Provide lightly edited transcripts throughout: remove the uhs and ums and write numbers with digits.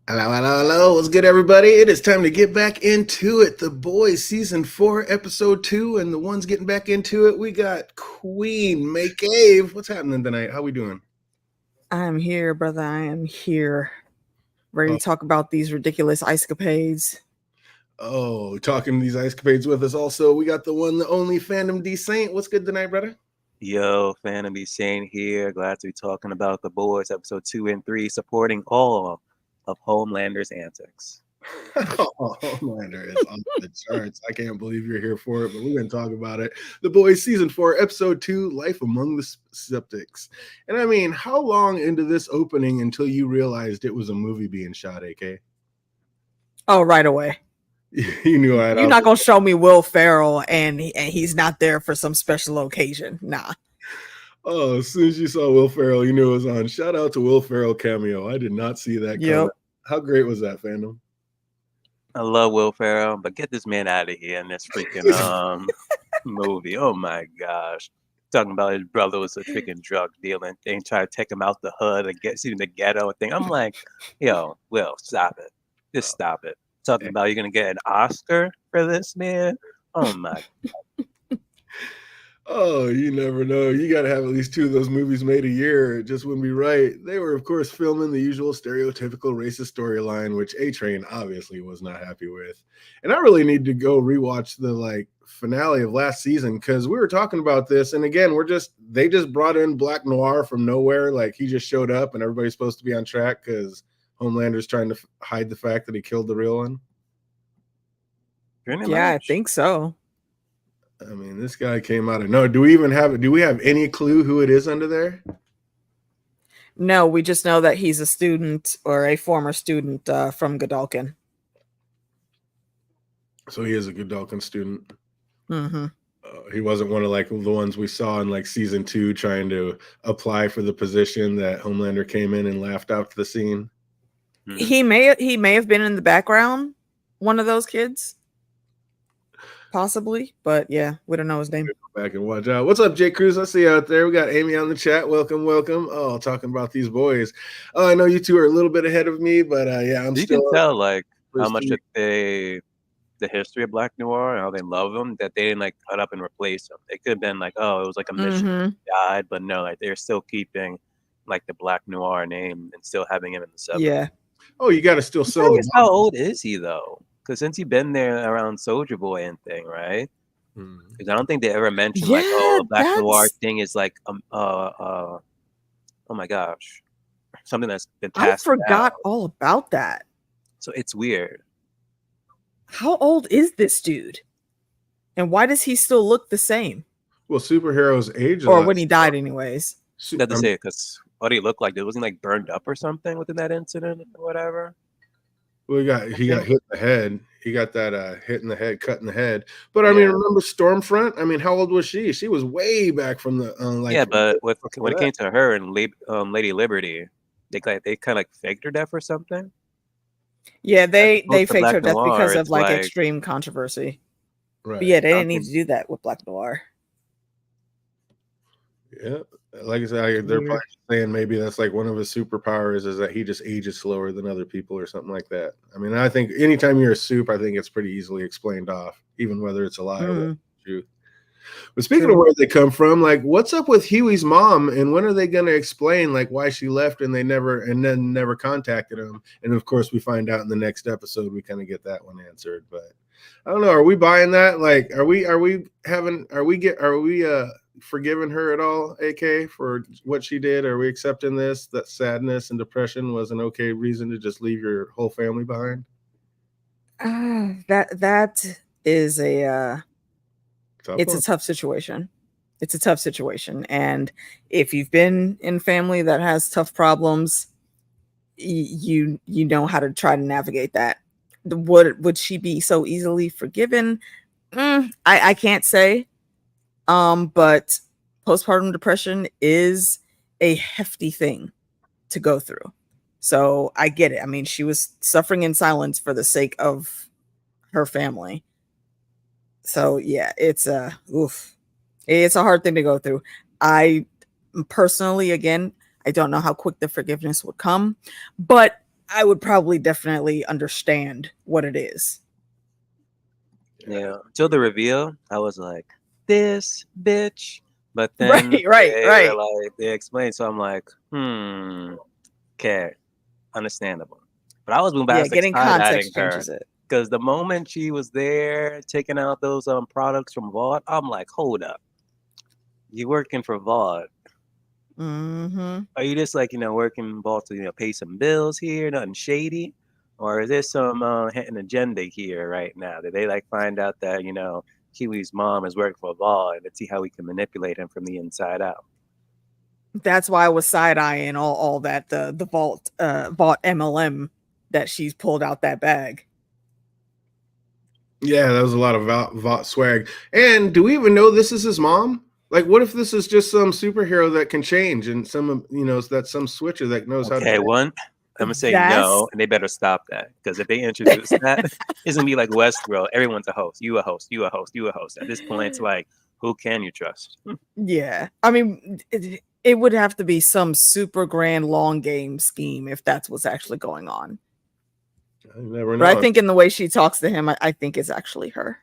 Hello, hello, hello. What's good, everybody? It is time to get back into it. The Boys Season 4, Episode 2, and the ones getting back into it, we got Queen May Cave. What's happening tonight? How we doing? I'm here, brother. I am here. Ready Oh, to talk about these ridiculous escapades. Talking these escapades with us also. We got the one, the only Fandom D Saint. What's good tonight, brother? Yo, Phantom be Shane here. Glad to be talking about The Boys, episode 2 and 3, supporting all of Homelander's antics. Homelander is off the charts. I can't believe you're here for it, but we're going to talk about it. The Boys Season 4, Episode 2, Life Among the Skeptics. And I mean, how long into this opening until you realized it was a movie being shot, AK? Oh, right away. You knew I had You're not gonna show me Will Ferrell and he's not there for some special occasion. Nah. Oh, as soon as you saw Will Ferrell, you knew it was on. Shout out to Will Ferrell cameo. I did not see that coming. How great was that, Fandom? I love Will Ferrell, but get this man out of here in this freaking movie. Oh my gosh. Talking about his brother was a freaking drug dealing thing, trying to take him out the hood and get in the ghetto thing. I'm like, yo, Will, stop it. Just stop it. Talking about you're gonna get an Oscar for this, man. Oh my God. Oh, you never know. You got to have at least 2 of those movies made a year. It just wouldn't be right. They were, of course, filming the usual stereotypical racist storyline, which A-Train obviously was not happy with. And I really need to go rewatch the finale of last season because we were talking about this. And again, they just brought in Black Noir from nowhere. Like he just showed up and everybody's supposed to be on track because Homelander's trying to hide the fact that he killed the real one. Yeah, I think so. I mean, this guy came out of no. Do we have any clue who it is under there? No, we just know that he's a student or a former student from Godalkin. So he is a Godalkin student. Mm-hmm. He wasn't one of the ones we saw in season 2 trying to apply for the position that Homelander came in and laughed out to the scene. Mm-hmm. He may have been in the background, one of those kids. Possibly, but yeah, we don't know his name. Go back and watch out. What's up, Jay Cruz? I see you out there. We got Amy on the chat. Welcome. Oh, talking about these boys. Oh, I know you two are a little bit ahead of me, but yeah, you can tell how much the history of Black Noir and how they love them that they didn't cut up and replace them. They could have been it was a mission died, but no, they're still keeping the Black Noir name and still having him in the 70s. Yeah. Oh, you got to still sell it. How old is he though? Because since he's been there around Soulja Boy and thing, right? Because I don't think they ever mentioned the Black Noir thing is oh my gosh, something that's been passed. I forgot all about that. So it's weird. How old is this dude? And why does he still look the same? Well, superheroes age or when he died, anyways. Not to say because what he looked like, wasn't he burned up or something within that incident or whatever? Well, he got hit in the head. He got that hit in the head, cut in the head. But I mean, remember Stormfront? I mean, how old was she? She was way back from the but when it came to her and Lady Liberty, they kind of faked her death or something. Yeah, they faked her death because of extreme controversy. Right. But yeah, they didn't need to do that with Black Noir. Yeah, like I said, they're probably saying maybe that's one of his superpowers is that he just ages slower than other people or something like that. I mean, I think anytime you're a soup, I think it's pretty easily explained off, even whether it's a lie or the truth. But speaking of where they come from, what's up with Huey's mom, and when are they going to explain why she left and then never contacted him? And of course, we find out in the next episode. We kind of get that one answered, but I don't know. Are we buying that? Are we forgiving her at all, AK, for what she did? Are we accepting this, that sadness and depression was an okay reason to just leave your whole family behind? That is a tough situation. It's a tough situation. And if you've been in family that has tough problems, you know how to try to navigate that. Would she be so easily forgiven? I can't say. But postpartum depression is a hefty thing to go through. So I get it. I mean, she was suffering in silence for the sake of her family. So yeah, it's a hard thing to go through. I personally, again, I don't know how quick the forgiveness would come, but I would probably definitely understand what it is. Yeah. Until the reveal, I was like, this bitch. But then they explained, so I'm like, okay, understandable. But I was moving back, Getting context changes it. Because the moment she was there taking out those products from Vault, I'm like, hold up. You working for Vault. Mm-hmm. Are you just like, working Vault to, pay some bills here, nothing shady? Or is there some hidden agenda here right now? Did they like find out that, Kiwi's mom is working for Vault and let's see how we can manipulate him from the inside out? That's why I was side-eyeing all that, the Vault MLM that she's pulled out that bag. Yeah, that was a lot of Vault swag. And do we even know this is his mom? Like, what if this is just some superhero that can change and that's some switcher that knows how to. Okay, I'm going to say no, and they better stop that. Because if they introduce that, it's going to be like Westworld. Everyone's a host. You a host. You a host. You a host. At this point, it's like, who can you trust? Yeah. I mean, it would have to be some super grand long game scheme if that's what's actually going on. I never know. But I think in the way she talks to him, I think it's actually her.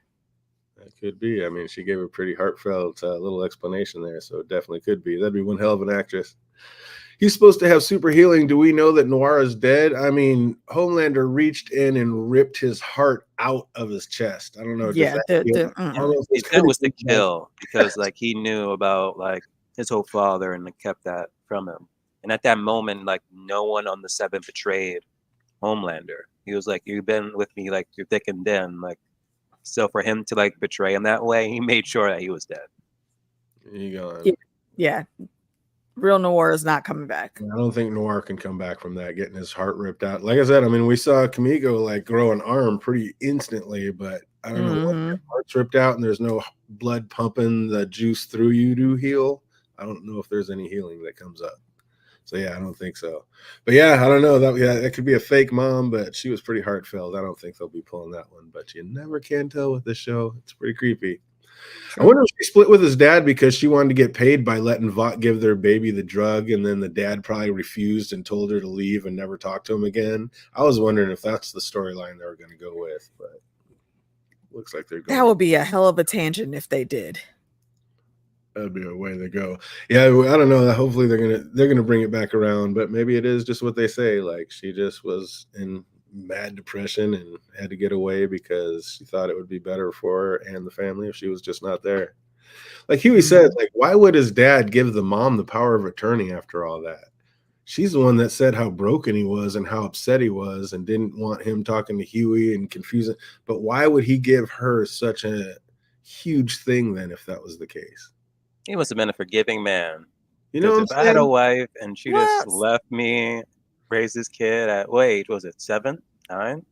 That could be. I mean, she gave a pretty heartfelt little explanation there, so it definitely could be. That'd be one hell of an actress. He's supposed to have super healing. Do we know that Noir is dead? I mean, Homelander reached in and ripped his heart out of his chest. I don't know. Yeah, that was the kill because like he knew about like his whole father and kept that from him. And at that moment, like no one on the 7 betrayed Homelander. He was like, "You've been with me like through thick and thin." Like, so for him to like betray him that way, he made sure that he was dead. You go. Yeah. Real Noir is not coming back. I don't think Noir can come back from that, getting his heart ripped out. Like I said, I mean, we saw Kimiko like grow an arm pretty instantly, but I don't know what your heart's ripped out and there's no blood pumping the juice through you to heal. I don't know if there's any healing that comes up. So yeah, I don't think so. But yeah, I don't know. That could be a fake mom, but she was pretty heartfelt. I don't think they'll be pulling that one, but you never can tell with this show. It's pretty creepy. True. I wonder if she split with his dad because she wanted to get paid by letting Vought give their baby the drug, and then the dad probably refused and told her to leave and never talk to him again. I was wondering if that's the storyline they were going to go with, but looks like they're going. That would be a hell of a tangent if they did. That'd be a way to go. Yeah, I don't know. Hopefully they're gonna bring it back around, but maybe it is just what they say. Like she just was in mad depression and had to get away because she thought it would be better for her and the family if she was just not there. Like Huey said, like why would his dad give the mom the power of attorney after all that? She's the one that said how broken he was and how upset he was and didn't want him talking to Huey and confusing. But why would he give her such a huge thing then if that was the case? He must have been a forgiving man. You know, if I had a wife and she just left me, raised this kid at what age was it? 7, 9?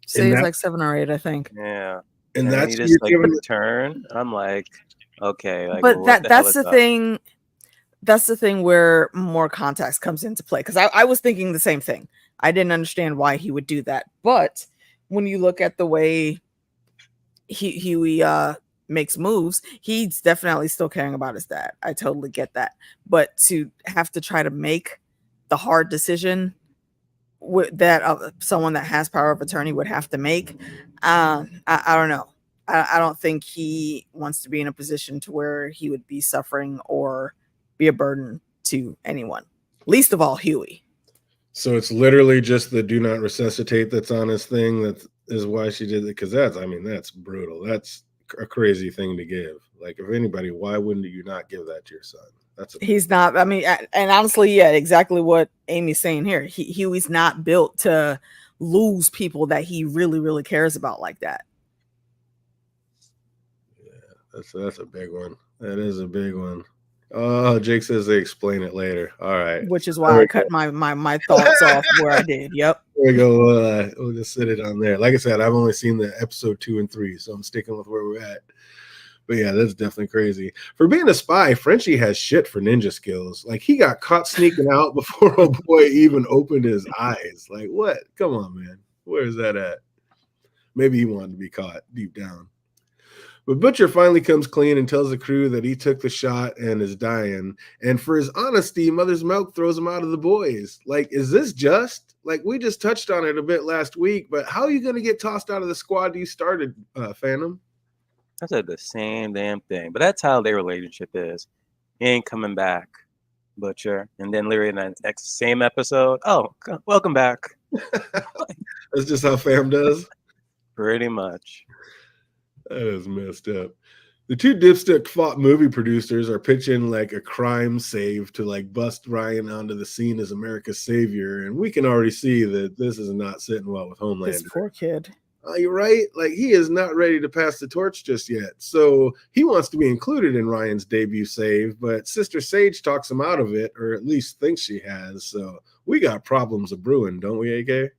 Say it's like 7 or 8, I think. Yeah, and that's just like return. I'm like, okay, like, but that's the thing. That's the thing where more context comes into play because I was thinking the same thing. I didn't understand why he would do that, but when you look at the way Huey makes moves, he's definitely still caring about his dad. I totally get that, but to have to try to make the hard decision that someone that has power of attorney would have to make, I don't know. I don't think he wants to be in a position to where he would be suffering or be a burden to anyone, least of all Huey. So it's literally just the do not resuscitate that's on his thing. That is why she did it, because that's brutal. That's a crazy thing to give. Like if anybody, why wouldn't you not give that to your son? He's not. I mean, and honestly, yeah, exactly what Amy's saying here. Huey's not built to lose people that he really, really cares about like that. Yeah, that's a big one. That is a big one. Oh, Jake says they explain it later. All right, which is why I cut my thoughts off where I did. Yep. There we go. We'll just sit it on there. Like I said, I've only seen the episode 2 and 3, so I'm sticking with where we're at. But yeah, that's definitely crazy. For being a spy, Frenchie has shit for ninja skills. Like he got caught sneaking out before a boy even opened his eyes. Like what? Come on, man. Where is that at? Maybe he wanted to be caught deep down. But Butcher finally comes clean and tells the crew that he took the shot and is dying. And for his honesty, Mother's Milk throws him out of the boys. Like, is this just? Like, we just touched on it a bit last week, but how are you going to get tossed out of the squad you started, Phantom? I said the same damn thing. But that's how their relationship is. He ain't coming back, Butcher. And then literally in that next same episode, oh, welcome back. That's just how fam does? Pretty much. That is messed up. The two dipstick fought movie producers are pitching like a crime save to like bust Ryan onto the scene as America's savior, and we can already see that this is not sitting well with Homelander. This poor kid. You're right. Like, he is not ready to pass the torch just yet. So he wants to be included in Ryan's debut save, but Sister Sage talks him out of it, or at least thinks she has. So we got problems a brewing, don't we, AK?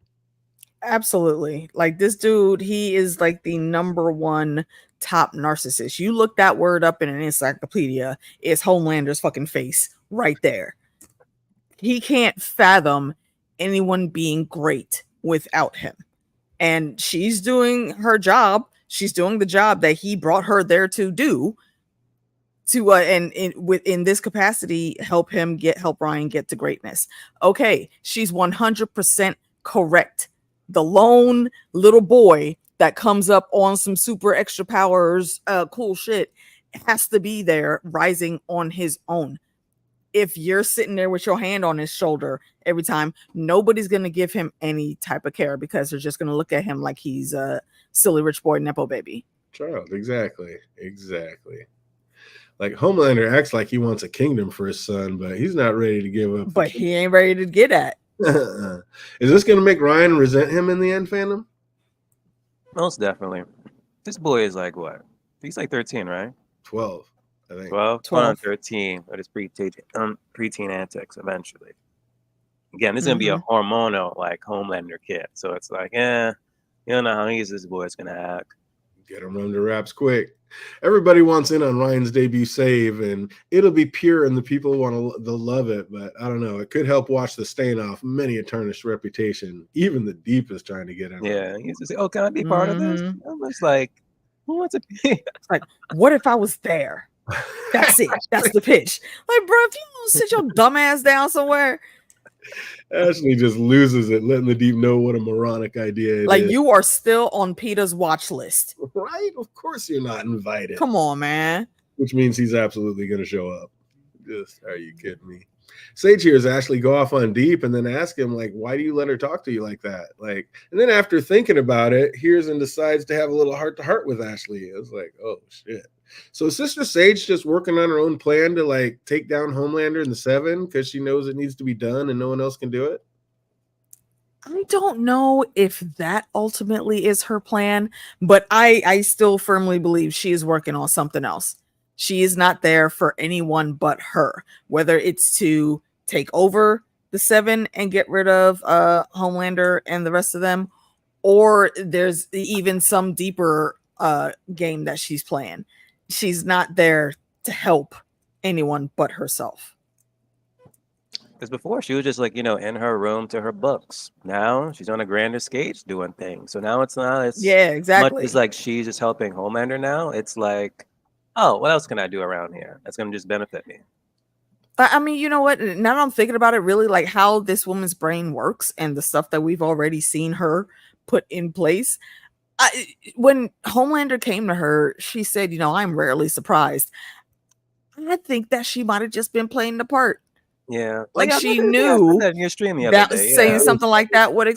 Absolutely. Like, this dude, he is like the #1 top narcissist. You look that word up in an encyclopedia, it's Homelander's fucking face right there. He can't fathom anyone being great without him. And she's doing her job. She's doing the job that he brought her there to do. To in this capacity, help Ryan get to greatness. Okay, she's 100% correct. The lone little boy that comes up on some super extra powers, cool shit, has to be there, rising on his own. If you're sitting there with your hand on his shoulder every time, nobody's going to give him any type of care because they're just going to look at him like he's a silly rich boy nepo baby. Child, exactly. Like, Homelander acts like he wants a kingdom for his son, but he's not ready to give up. But he ain't ready to get at. Is this going to make Ryan resent him in the end, Phantom? Most definitely. This boy is like what? He's like 13, right? 12. I think 12, 13, but it's preteen antics eventually. Again, this is gonna be a hormonal like Homelander kid, so it's like, you don't know how easy this boy's gonna act. Get him under wraps quick. Everybody wants in on Ryan's debut save, and it'll be pure, and the people they'll love it. But I don't know, it could help wash the stain off many a tarnished reputation. Even the deep is trying to get in. Yeah, he's just like, oh, can I be part of this? I'm just like, who wants to be? Like, what if I was there? That's it. That's the pitch. Like, bro, if you don't sit your dumb ass down somewhere. Ashley just loses it, letting the deep know what a moronic idea it like is. You are still on Peter's watch list. Right? Of course you're not invited. Come on, man. Which means he's absolutely going to show up. Just, are you kidding me? Sage hears Ashley go off on Deep and then ask him, like, why do you let her talk to you like that? Like, and then after thinking about it, hears and decides to have a little heart-to-heart with Ashley. It's like, oh, shit. So Sister Sage just working on her own plan to, like, take down Homelander in the 7 because she knows it needs to be done and no one else can do it? I don't know if that ultimately is her plan, but I still firmly believe she is working on something else. She is not there for anyone but her, whether it's to take over the 7 and get rid of Homelander and the rest of them, or there's even some deeper game that she's playing. She's not there to help anyone but herself. Because before she was just like, in her room to her books. Now she's on a grander stage doing things. So now it's not as exactly. much as like she's just helping Homelander now. It's like, oh, what else can I do around here that's going to just benefit me? I mean, you know what? Now that I'm thinking about it, really, like how this woman's brain works and the stuff that we've already seen her put in place. When Homelander came to her, she said, I'm rarely surprised. I think that she might have just been playing the part. Yeah, like she knew that in your stream the that other day, saying something like that would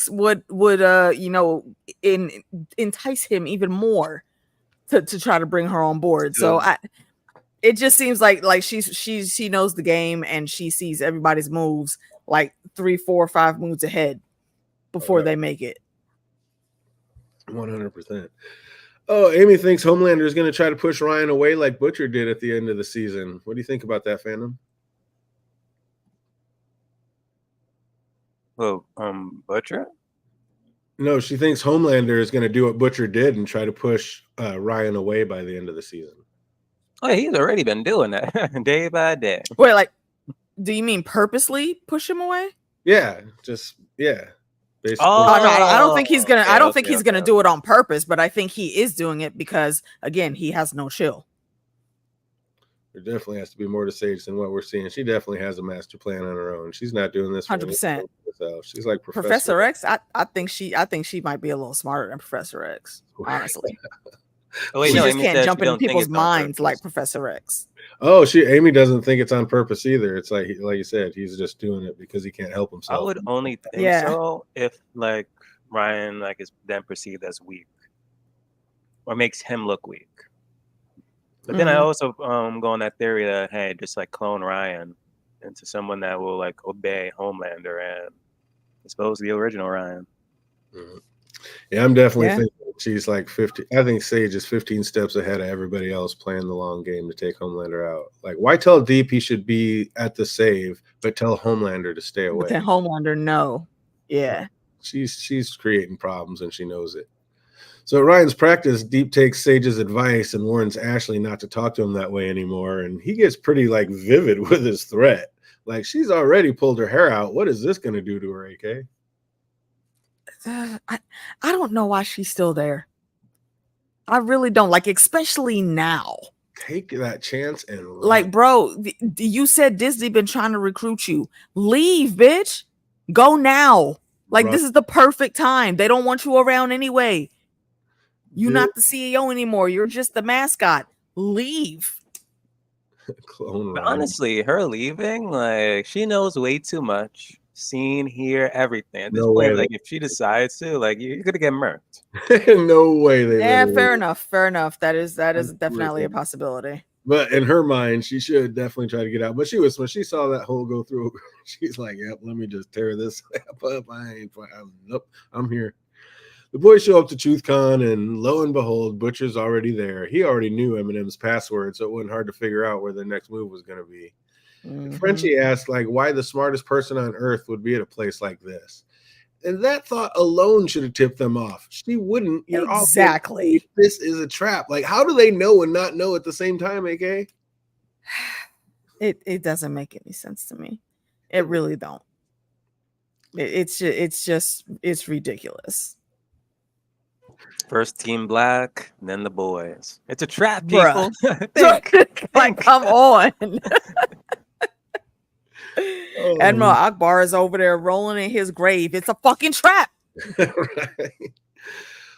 entice him even more to try to bring her on board. So it just seems like she knows the game and she sees everybody's moves like 3, 4, 5 moves ahead before they make it. 100%. Oh, Amy thinks Homelander is going to try to push Ryan away like Butcher did at the end of the season. What do you think about that, Phantom? Well, Butcher? No, she thinks Homelander is going to do what Butcher did and try to push Ryan away by the end of the season. Oh, he's already been doing that day by day. Wait, like, do you mean purposely push him away? Yeah, Basically. No, I don't think he's gonna. Okay, I don't think he's gonna do it on purpose, but I think he is doing it because, again, he has no chill. There definitely has to be more to Sage than what we're seeing. She definitely has a master plan on her own. She's not doing this 100%. She's like Professor X. I think she might be a little smarter than Professor X. Honestly, wait, she no, just Amy can't said jump she don't into think people's it's on minds purpose. like Professor X. Oh, Amy doesn't think it's on purpose either. It's like you said, he's just doing it because he can't help himself. I would only think so if like Ryan like is then perceived as weak, or makes him look weak. But then I also go on that theory that hey, just like clone Ryan into someone that will like obey Homelander and expose the original Ryan. Mm-hmm. Yeah, I'm definitely thinking she's like 50. I think Sage is 15 steps ahead of everybody else playing the long game to take Homelander out. Like, why tell Deep he should be at the save, but tell Homelander to stay away? But then Homelander, no. Yeah. She's creating problems and she knows it. So at Ryan's practice, Deep takes Sage's advice and warns Ashley not to talk to him that way anymore. And he gets pretty like vivid with his threat. Like, she's already pulled her hair out. What is this going to do to her, AK? I don't know why she's still there. I really don't. Like, especially now. Take that chance and run. Like, bro, you said Disney been trying to recruit you. Leave, bitch. Go now. Like, this is the perfect time. They don't want you around anyway. You're not the CEO anymore. You're just the mascot. Leave. Clone But Ryan. honestly, her leaving, like, she knows way too much. Seen, hear, everything. At this No point, way. like, if she decides to, like, you're gonna get murked. No way they Yeah, fair enough. Fair enough. That is definitely a possibility. But in her mind, she should definitely try to get out. But when she saw that hole go through, she's like, "Yep, let me just tear this up. Nope, I'm here." The boys show up to TruthCon, and lo and behold, Butcher's already there. He already knew Eminem's password, so it wasn't hard to figure out where the next move was going to be. Mm-hmm. Frenchie asked, like, why the smartest person on earth would be at a place like this. And that thought alone should have tipped them off. She wouldn't. Exactly. This is a trap. Like, how do they know and not know at the same time, AK? It doesn't make any sense to me. It really don't. It's ridiculous. First Team Black, then the boys. It's a trap, people. Like, come on. Admiral Akbar is over there rolling in his grave. It's a fucking trap. Right.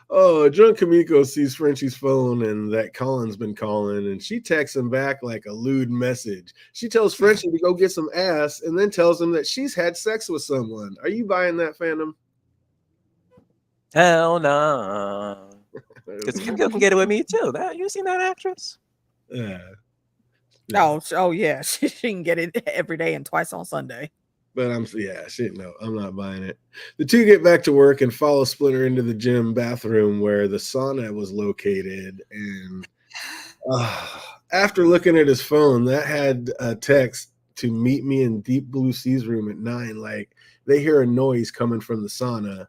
Oh, drunk Kamiko sees Frenchie's phone and that Colin's been calling, and she texts him back like a lewd message. She tells Frenchie to go get some ass and then tells him that she's had sex with someone. Are you buying that, Phantom? Hell no. Because Kimiko can get it with me too. You seen that actress? Yeah. Oh yeah, she can get it every day and twice on Sunday. But I'm not buying it. The two get back to work and follow Splinter into the gym bathroom where the sauna was located. And after looking at his phone, that had a text to meet me in Deep Blue Sea's room at 9. Like, they hear a noise coming from the sauna.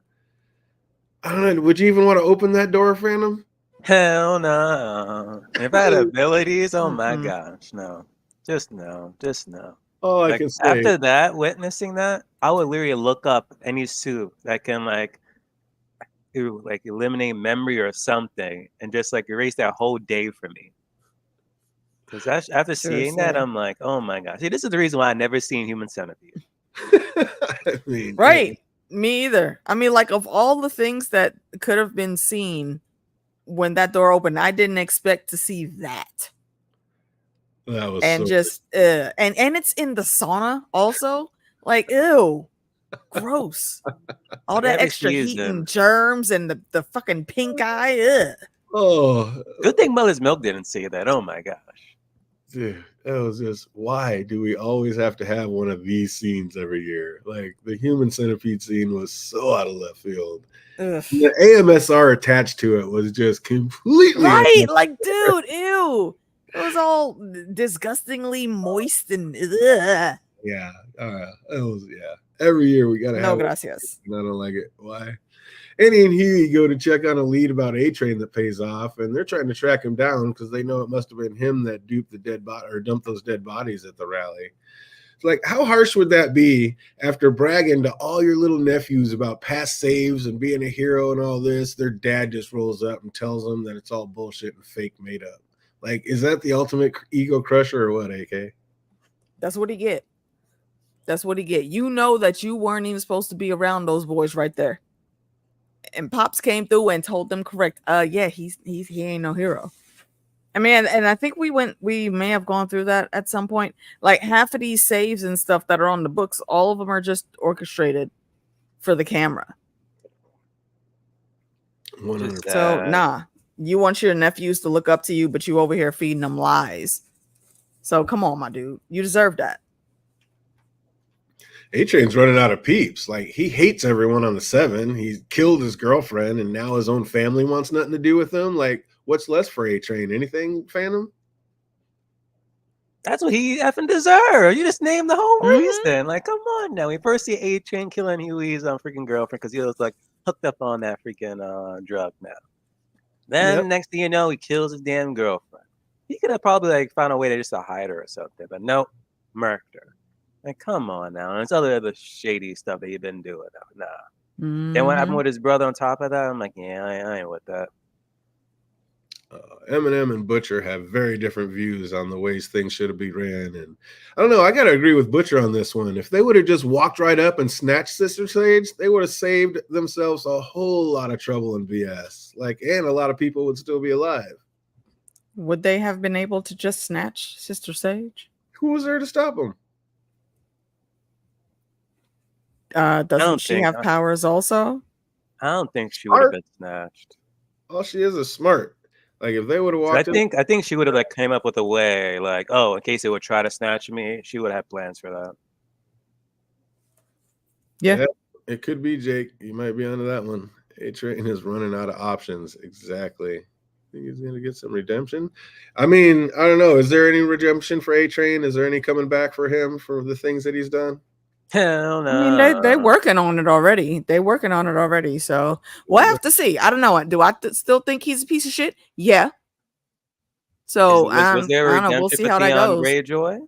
I don't know. Would you even want to open that door, Phantom? Hell no. If I had abilities, oh my gosh, no. Just no. Oh, like, I can say. After that, witnessing that, I would literally look up any suit that can like eliminate memory or something and just like erase that whole day for me. Because after seeing that, I'm like, oh my gosh. See, this is the reason why I never seen Human Centipede. I mean, right. Me either. I mean, like, of all the things that could have been seen when that door opened, I didn't expect to see that. That was and it's in the sauna also. Like, ew, gross. All that extra heat and germs and the fucking pink eye. Ugh. Oh, good thing Mother's Milk didn't say that. Oh my gosh. Dude, that was just, why do we always have to have one of these scenes every year? Like, the Human Centipede scene was so out of left field. Ugh. The AMSR attached to it was just completely right. Like, dude, ew. It was all disgustingly moist and ugh. Yeah. It was, every year we gotta have gracias. I don't like it. Why? Annie and Huey go to check on a lead about A-Train that pays off, and they're trying to track him down because they know it must have been him that duped the dead body or dumped those dead bodies at the rally. Like, how harsh would that be after bragging to all your little nephews about past saves and being a hero and all this? Their dad just rolls up and tells them that it's all bullshit and fake made up. Like, is that the ultimate ego crusher or what, AK? That's what he get. That's what he get. You know that you weren't even supposed to be around those boys right there. And Pops came through and told them correct. Yeah, he ain't no hero. I mean, and I think we may have gone through that at some point. Like half of these saves and stuff that are on the books, all of them are just orchestrated for the camera. 100%. So nah, you want your nephews to look up to you, but you over here feeding them lies. So come on, my dude, you deserve that. A-Train's running out of peeps. Like, he hates everyone on the 7. He killed his girlfriend, and now his own family wants nothing to do with him. Like, what's less for A-Train? Anything, Phantom? That's what he effing deserves. You just named the whole reason. Like, come on now. We first see A-Train killing Huey's freaking girlfriend because he was like hooked up on that freaking drug now. Then next thing you know, he kills his damn girlfriend. He could have probably like found a way to just hide her or something, but nope, murked her. Like, come on now. And it's other shady stuff that you've been doing. Nah. Then what happened with his brother on top of that? I'm like, yeah, I ain't with that. Eminem and Butcher have very different views on the ways things should be ran. And I don't know, I got to agree with Butcher on this one. If they would have just walked right up and snatched Sister Sage, they would have saved themselves a whole lot of trouble and BS. Like, and a lot of people would still be alive. Would they have been able to just snatch Sister Sage? Who was there to stop them? Doesn't she have powers also? I don't think she would have been snatched. All she is smart. Like, if they would have walked I think she would have like came up with a way, like, oh, in case they would try to snatch me, she would have plans for that. Yeah. It could be, Jake. You might be onto that one. A-Train is running out of options. Exactly. Think he's going to get some redemption? I mean, I don't know. Is there any redemption for A-Train? Is there any coming back for him for the things that he's done? Hell no. I mean, they're working on it already. So we'll have to see. I don't know. Do I still think he's a piece of shit? Yeah. So was there a redemption we'll see for how that Theon goes. Greyjoy?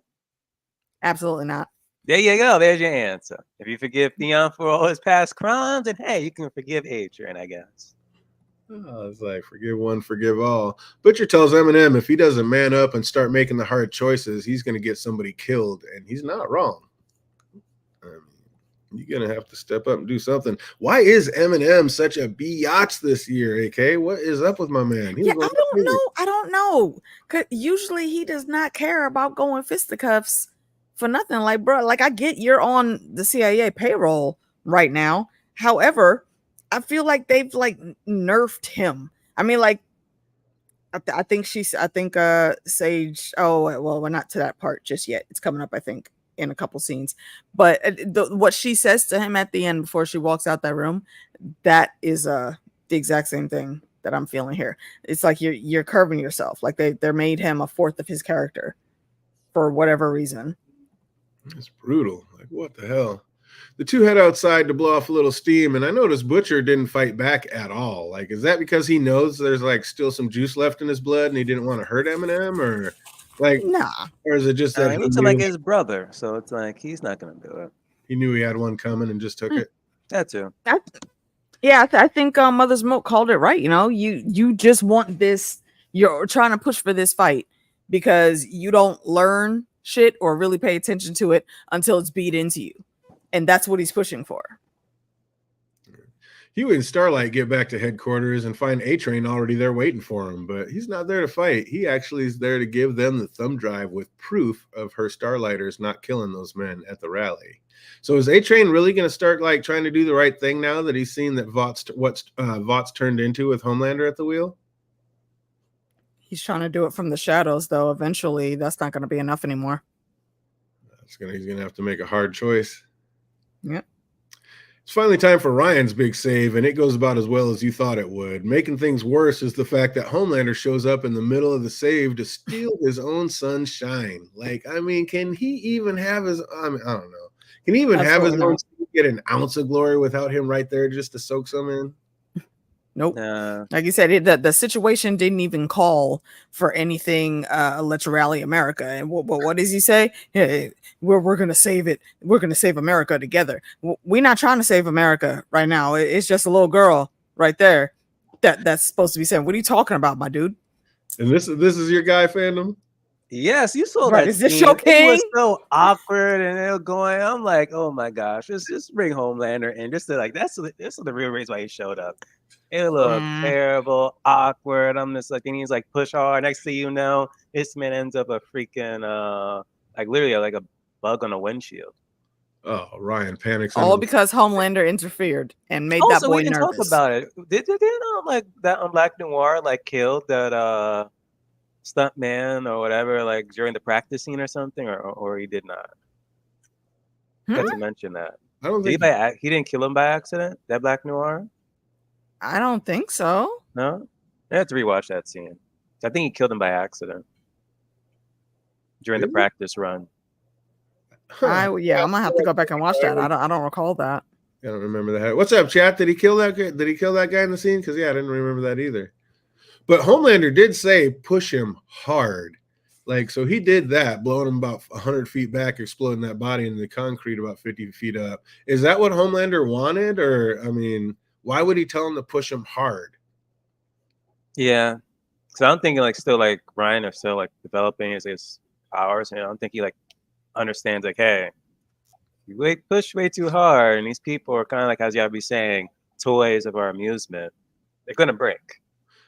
Absolutely not. There you go. There's your answer. If you forgive Theon for all his past crimes, then hey, you can forgive A-Train, I guess. Oh, it's like forgive one, forgive all. Butcher tells Eminem if he doesn't man up and start making the hard choices, he's going to get somebody killed, and he's not wrong. You're going to have to step up and do something. Why is Eminem such a biatch this year, AK? What is up with my man? I don't know. Cause usually he does not care about going fisticuffs for nothing. Like, bro, like I get you're on the CIA payroll right now. However, I feel like they've like nerfed him. I mean, like, I think Sage. Oh, well, we're not to that part just yet. It's coming up, I think, in a couple scenes. But what she says to him at the end before she walks out that room, that is the exact same thing that I'm feeling here. It's like you're curving yourself. Like they made him a fourth of his character for whatever reason. It's brutal. Like, what the hell? The two head outside to blow off a little steam, and I noticed Butcher didn't fight back at all. Like, is that because he knows there's like still some juice left in his blood and he didn't want to hurt Eminem, or like, nah? Or is it just that he looks like his brother, so it's like he's not gonna do it. He knew he had one coming and just took it. That too. I think Mother's Milk called it right. You know, you just want this. You're trying to push for this fight because you don't learn shit or really pay attention to it until it's beat into you. And that's what he's pushing for. Huey and Starlight get back to headquarters and find A-Train already there waiting for him, but he's not there to fight. He actually is there to give them the thumb drive with proof of her Starlighters not killing those men at the rally. So is A-Train really going to start like trying to do the right thing now that he's seen that Vought's turned into with Homelander at the wheel? He's trying to do it from the shadows, though. Eventually, that's not going to be enough anymore. He's going to have to make a hard choice. Yep. It's finally time for Ryan's big save, and it goes about as well as you thought it would. Making things worse is the fact that Homelander shows up in the middle of the save to steal his own son's shine. Like, I mean, can he even have his I don't know. Can he even have his own get an ounce of glory without him right there just to soak some in? Nope. Like you said, the situation didn't even call for anything. Let's rally America. And what does he say? Yeah, we're gonna save it. We're gonna save America together. We're not trying to save America right now. It's just a little girl right there that's supposed to be saying, "What are you talking about, my dude?" And this is your guy fandom. Yes, you saw Right, that is this scene. your It king? was so awkward, and they were going. I'm like, oh my gosh, just bring Homelander, and just to, like that's the real reason why he showed up. It looked terrible, awkward. I'm just like, and he's like push hard. Next thing you know, this man ends up a freaking like literally like a bug on a windshield. Oh, Ryan panics. All because Homelander interfered and made that Also, boy we didn't talk nervous. about it. Did like that on Black Noir like killed that stunt man or whatever like during the practice scene or something, or he did not? Got to mention that. I don't think he didn't kill him by accident. That Black Noir. I don't think so. No, I have to rewatch that scene. I think he killed him by accident during the practice run. I'm gonna have to go back and watch that. I don't recall that. I don't remember that. What's up, chat? Did he kill that guy? Did he kill that guy in the scene? Because I didn't remember that either. But Homelander did say push him hard. Like, so he did that, blowing him about 100 feet back, exploding that body into the concrete about 50 feet up. Is that what Homelander wanted? Or, I mean, why would he tell him to push him hard? Yeah. So I'm thinking like still like Ryan is still like developing his powers. And I don't think he like understands like, hey, you push way too hard. And these people are kind of like, as y'all be saying, toys of our amusement. They're going to break.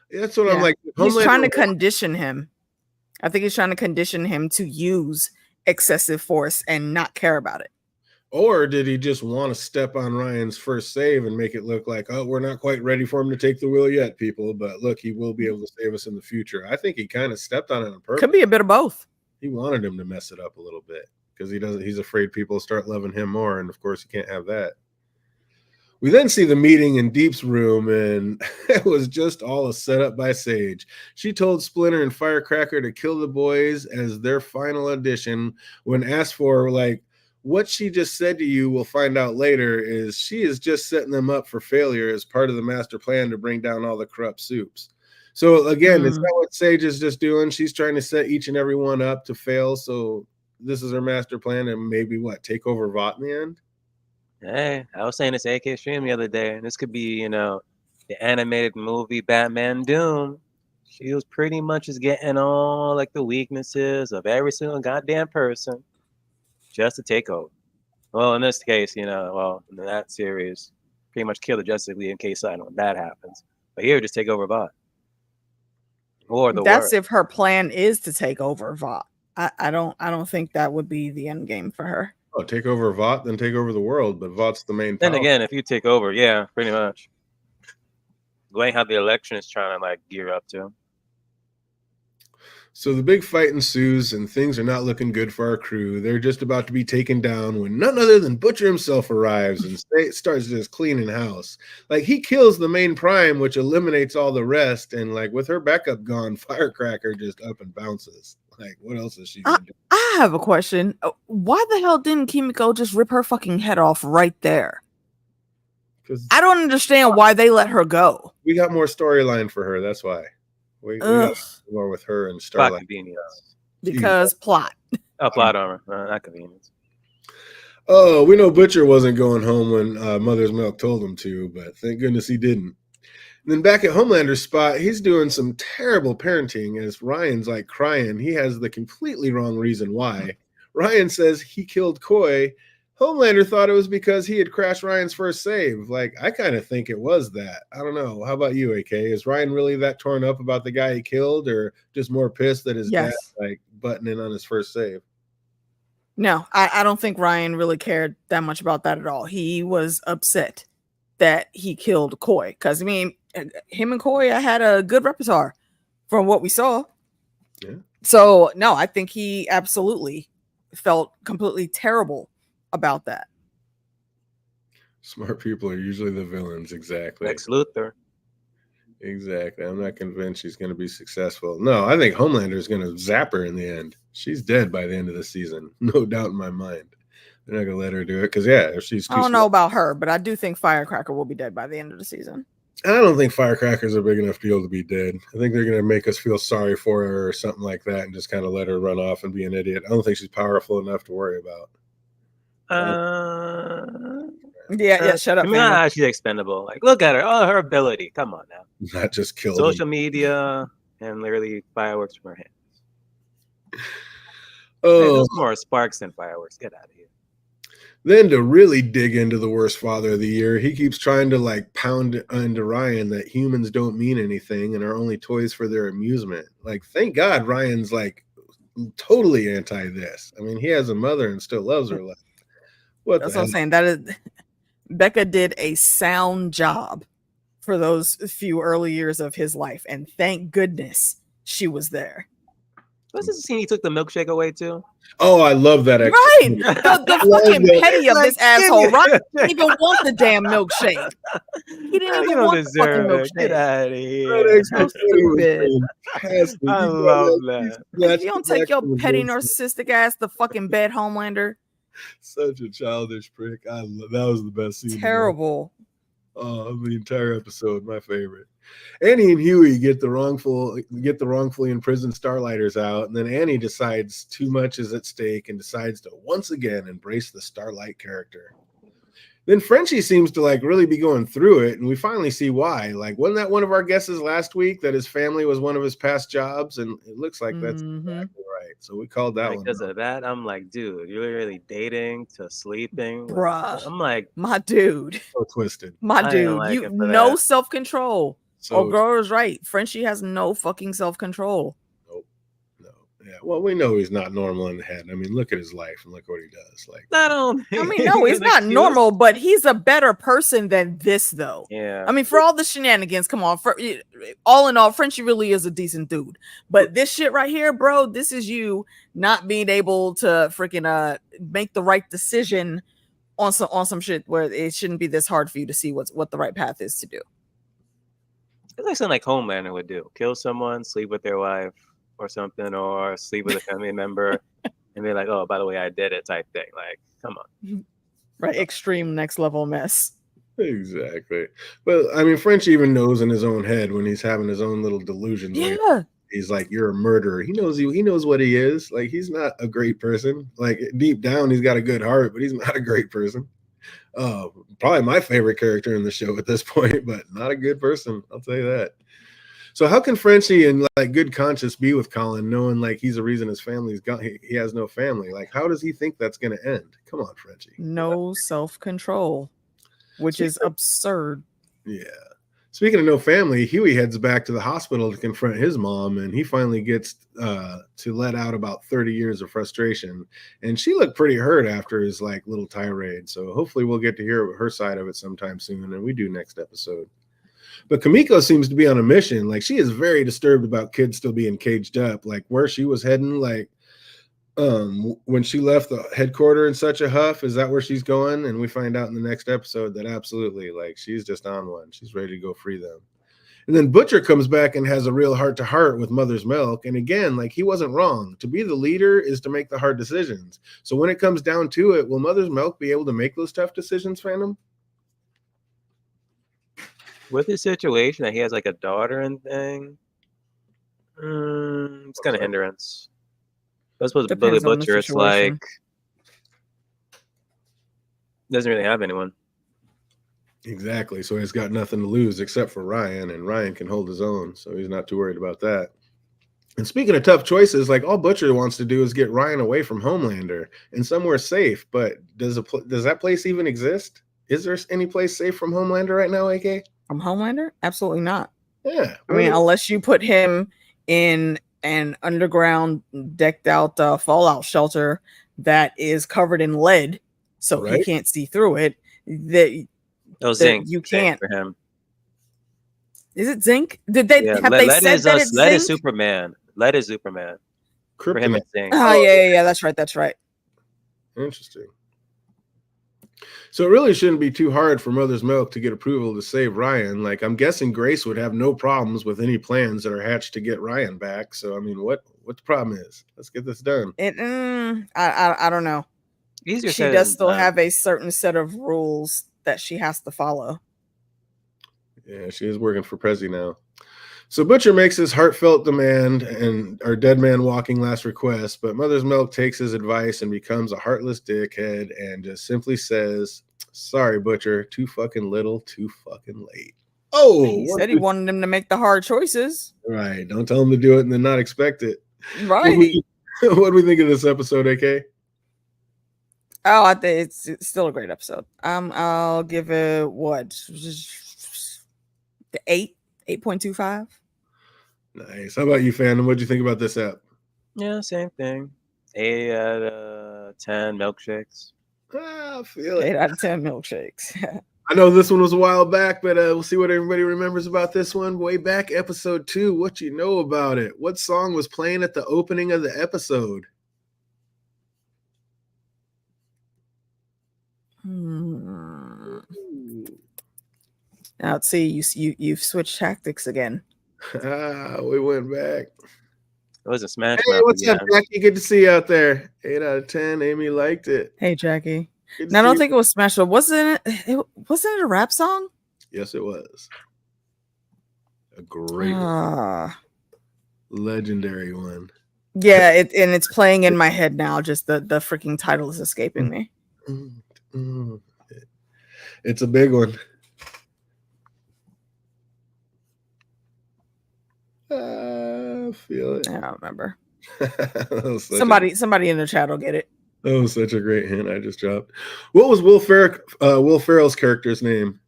That's what I'm like. He's trying to condition him. I think he's trying to condition him to use excessive force and not care about it. Or did he just want to step on Ryan's first save and make it look like, oh, we're not quite ready for him to take the wheel yet, people, but look, he will be able to save us in the future. I think he kind of stepped on it on purpose. Could be a bit of both. He wanted him to mess it up a little bit because he's afraid people start loving him more, and of course he can't have that. We then see the meeting in Deep's room, and it was just all a setup by Sage. She told Splinter and Firecracker to kill the boys as their final addition. When asked for, like, what she just said to you, we'll find out later, is she is just setting them up for failure as part of the master plan to bring down all the corrupt soups. So, again, is that what Sage is just doing? She's trying to set each and every one up to fail, so this is her master plan, and maybe, take over Vought in the end? Hey, I was saying this AK stream the other day, and this could be, the animated movie Batman Doom. She was pretty much just getting all like the weaknesses of every single goddamn person just to take over. Well, in this case, in that series, pretty much kill the Justice League in case that happens. But here, just take over Vought. Or that's if her plan is to take over Vought. I don't think that would be the end game for her. Oh, take over Vought, then take over the world, but Vought's the main power. Then again, if you take over, yeah, pretty much. Going how the election is trying to gear up to. So the big fight ensues, and things are not looking good for our crew. They're just about to be taken down when none other than Butcher himself arrives and starts just cleaning house. Like, he kills the main prime, which eliminates all the rest, and with her backup gone, Firecracker just up and bounces. Like, what else is she gonna do? I have a question. Why the hell didn't Kimiko just rip her fucking head off right there? I don't understand why they let her go. We got more storyline for her. That's why. We got more with her and Starlight. Convenience. Because plot. Oh, plot armor, not convenience. Oh, we know Butcher wasn't going home when Mother's Milk told him to, but thank goodness he didn't. And then back at Homelander's spot, he's doing some terrible parenting as Ryan's crying. He has the completely wrong reason why. Ryan says he killed Coy. Homelander thought it was because he had crashed Ryan's first save. I kind of think it was that. I don't know. How about you, AK? Is Ryan really that torn up about the guy he killed, or just more pissed that his dad buttoning on his first save? No, I don't think Ryan really cared that much about that at all. He was upset that he killed Coy because, him and Coy had a good repertoire from what we saw. Yeah. So, no, I think he absolutely felt completely terrible about that. Smart people are usually the villains. Exactly. Lex Luthor. Exactly. I'm not convinced she's going to be successful. No, I think Homelander is going to zap her in the end. She's dead by the end of the season. No doubt in my mind. They're not going to let her do it because, if she's too I don't know about her, but I do think Firecracker will be dead by the end of the season. I don't think firecrackers are big enough deal to be dead. I think they're going to make us feel sorry for her or something like that and just kind of let her run off and be an idiot. I don't think she's powerful enough to worry about. Yeah, shut up, Nah, she's expendable. Like, look at her. Oh, her ability. Come on now. Not just kill social media and literally fireworks from her hands. Oh, hey, there's more sparks than fireworks. Get out of here. Then to really dig into the worst father of the year, he keeps trying to like pound into Ryan that humans don't mean anything and are only toys for their amusement. Like, thank God Ryan's like totally anti this. I mean, he has a mother and still loves her. Like, that's what I'm saying. That is, Becca did a sound job for those few early years of his life, and thank goodness she was there. What's this scene he took the milkshake away to? Oh, I love that. Right. The fucking petty of this asshole. Ryan didn't even want the damn milkshake. He didn't even want the fucking milkshake. Get out of here. So stupid. I love that. If you don't take your petty narcissistic ass to fucking bed, Homelander. Such a childish prick. That was the best scene. Terrible. The entire episode, my favorite. Annie and Huey get the wrongfully imprisoned Starlighters out, and then Annie decides too much is at stake and decides to once again embrace the Starlight character. Then Frenchie seems to like really be going through it, and we finally see why. Like, wasn't that one of our guesses last week that his family was one of his past jobs? And it looks like that's exactly right. So we called that one. Because of that, I'm like, dude, you're literally dating to sleeping. Bruh. I'm like, my dude. So twisted. My dude, like you no self-control. So, girl is right. Frenchie has no fucking self-control. No. Yeah. Well, we know he's not normal in the head. I mean, look at his life and look what he does. Like, no, he's not normal, but he's a better person than this, though. Yeah. I mean, for all the shenanigans, come on. All in all, Frenchie really is a decent dude. But this shit right here, bro, this is you not being able to freaking make the right decision on some shit where it shouldn't be this hard for you to see what the right path is to do. It's like something like Homelander would do. Kill someone, sleep with their wife or something, or sleep with a family member and be like, oh, by the way, I did it type thing. Like, come on. Right. Extreme next level mess. Exactly. But I mean, French even knows in his own head when he's having his own little delusions. Yeah. Like, he's like, you're a murderer. He knows what he is. Like, he's not a great person. Like, deep down, he's got a good heart, but he's not a great person. Probably my favorite character in the show at this point, but not a good person. I'll tell you that. So how can Frenchie in like good conscience be with Colin, knowing like he's the reason his family's got he has no family? Like, how does he think that's going to end? Come on, Frenchie. No self-control, which is absurd. Yeah. Speaking of no family, Huey heads back to the hospital to confront his mom, and he finally gets to let out about 30 years of frustration. And she looked pretty hurt after his like little tirade. So hopefully we'll get to hear her side of it sometime soon, and we do next episode. But Kimiko seems to be on a mission. Like, she is very disturbed about kids still being caged up. Like, where she was heading, like when she left the headquarters in such a huff, is that where she's going? And we find out in the next episode that absolutely, like, she's just on one. She's ready to go free them. And then Butcher comes back and has a real heart-to-heart with Mother's Milk. And again, like, he wasn't wrong. To be the leader is to make the hard decisions. So when it comes down to it, will Mother's Milk be able to make those tough decisions, fandom? With his situation that he has like a daughter and thing, it's kind of hindrance. I suppose Billy Butcher, it's like doesn't really have anyone. Exactly. So he's got nothing to lose except for Ryan, and Ryan can hold his own. So he's not too worried about that. And speaking of tough choices, like, all Butcher wants to do is get Ryan away from Homelander and somewhere safe. But does that place even exist? Is there any place safe from Homelander right now, AK? From Homelander? Absolutely not. Yeah. I mean, unless you put him in an underground decked out fallout shelter that is covered in lead, so he can't see through it. Zinc. You can't. For him. Is it zinc? Did they have they said that it's lead zinc? is Superman. Lead is Superman. For him, it's zinc. Oh yeah. That's right. Interesting. So it really shouldn't be too hard for Mother's Milk to get approval to save Ryan. Like, I'm guessing Grace would have no problems with any plans that are hatched to get Ryan back. So, I mean, what the problem is? Let's get this done. I don't know. Easier she does still have a certain set of rules that she has to follow. Yeah, she is working for Prezi now. So Butcher makes his heartfelt demand and our dead man walking last request, but Mother's Milk takes his advice and becomes a heartless dickhead and just simply says, "Sorry, Butcher, too fucking little, too fucking late." Oh, he said he wanted him to make the hard choices. Right. Don't tell him to do it and then not expect it. Right. What do we think of this episode, AK? Oh, I think it's still a great episode. I'll give it what, the 8.25. Nice. How about you, Phantom? What'd you think about this app? Yeah, same thing. 8 out of 10 milkshakes. I feel it. 8 out of 10 milkshakes. I know this one was a while back, but we'll see what everybody remembers about this one. Way back, episode 2. What you know about it? What song was playing at the opening of the episode? Now, let's see. You've switched tactics again. We went back. It was a smash. Hey, what's up, Jackie? Good to see you out there. 8 out of 10. Amy liked it. Hey, Jackie. Now, I don't think it was Smash, but wasn't it a rap song? Yes, it was. A great legendary one. Yeah, and it's playing in my head now. Just the freaking title is escaping me. It's a big one. I feel it. I don't remember. Somebody in the chat will get it. That was such a great hint I just dropped. What was Will Ferrell's character's name?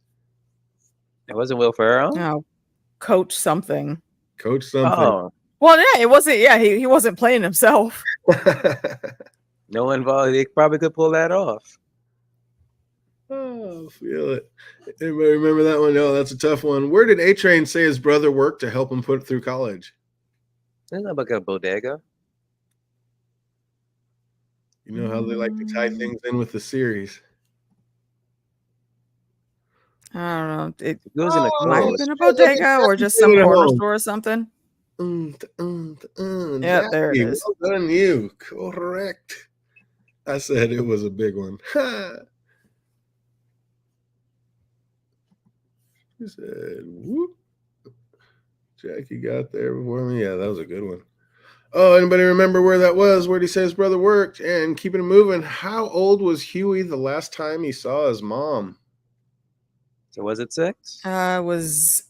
It wasn't Will Ferrell? No, Coach something. Coach something. Oh. Well, yeah, it wasn't. Yeah, he wasn't playing himself. No one involved. They probably could pull that off. Oh, feel it. Anybody remember that one? No, that's a tough one. Where did A-Train say his brother worked to help him put through college? Isn't that like a bodega? You know how they like to tie things in with the series. I don't know. It goes in a might have been a bodega or just some corner store or something. Yeah, there it is. Well done, you. Correct. I said it was a big one. She said, whoop. Jackie got there before me. Yeah, that was a good one. Oh, anybody remember where that was? Where did he say his brother worked? And keeping it moving, how old was Huey the last time he saw his mom? So was it 6? Was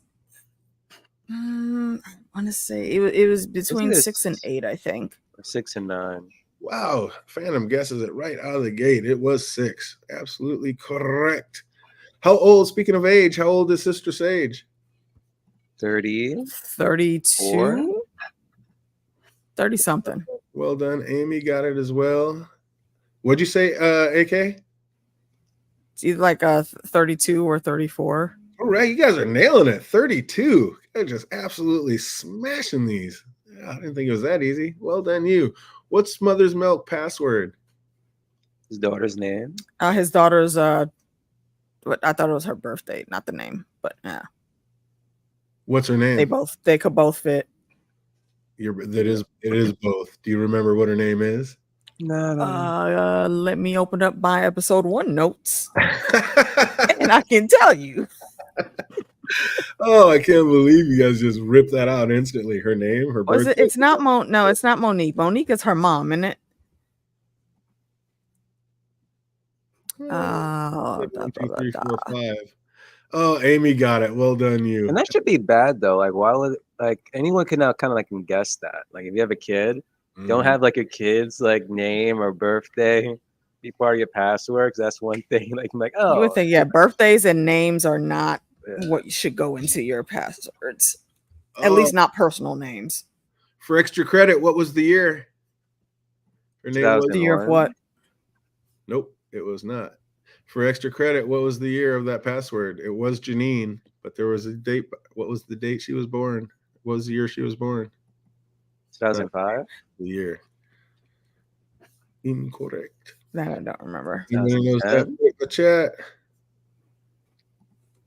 I want to say it was between 6 and 8, I think. 6 and 9. Wow, Phantom guesses it right out of the gate. It was 6. Absolutely correct. How old, speaking of age, how old is Sister Sage? 30. 32? 30 something. Well done. Amy got it as well. What'd you say, AK? It's either like 32 or 34. All right, you guys are nailing it. 32. You're just absolutely smashing these. I didn't think it was that easy. Well done, you. What's Mother's Milk password? His daughter's name? His daughter's I thought it was her birthday, not the name, but yeah. What's her name? They could both fit. It is both. Do you remember what her name is? No. Let me open up my episode 1 notes, and I can tell you. Oh, I can't believe you guys just ripped that out instantly. Her name, her birthday. It's not No, it's not Monique. Monique is her mom, isn't it? Oh, 1, 2, 3, 4, 5. Oh, Amy got it. Well done, you. And that should be bad though. Like, why would anyone can now kind of like guess that? Like, if you have a kid, don't have like a kid's like name or birthday be part of your password. 'Cause that's one thing. Like, I'm like, oh, you would think, yeah, birthdays and names are not what you should go into your passwords. At least not personal names. For extra credit, what was the year? Her name was the year of what? Nope, it was not. For extra credit, what was the year of that password? It was Janine, but there was a date. What was the date she was born? What was the year she was born? 2005? The year. Incorrect. That I don't remember. The chat.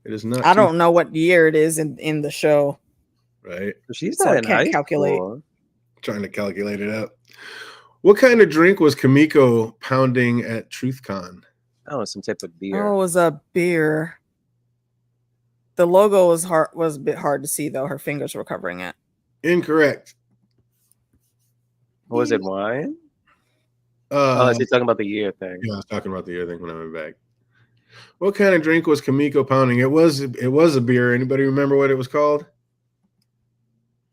It is not. I don't know what year it is in the show. Right. She's so not I in can't high calculate. School. Trying to calculate it out. What kind of drink was Kamiko pounding at TruthCon? Oh, some type of beer. Oh, it was a beer. The logo was a bit hard to see though. Her fingers were covering it. Incorrect. What was it, wine? Oh, is he talking about the year thing? Yeah, I was talking about the year thing when I went back. What kind of drink was Kimiko pounding? It was a beer. Anybody remember what it was called?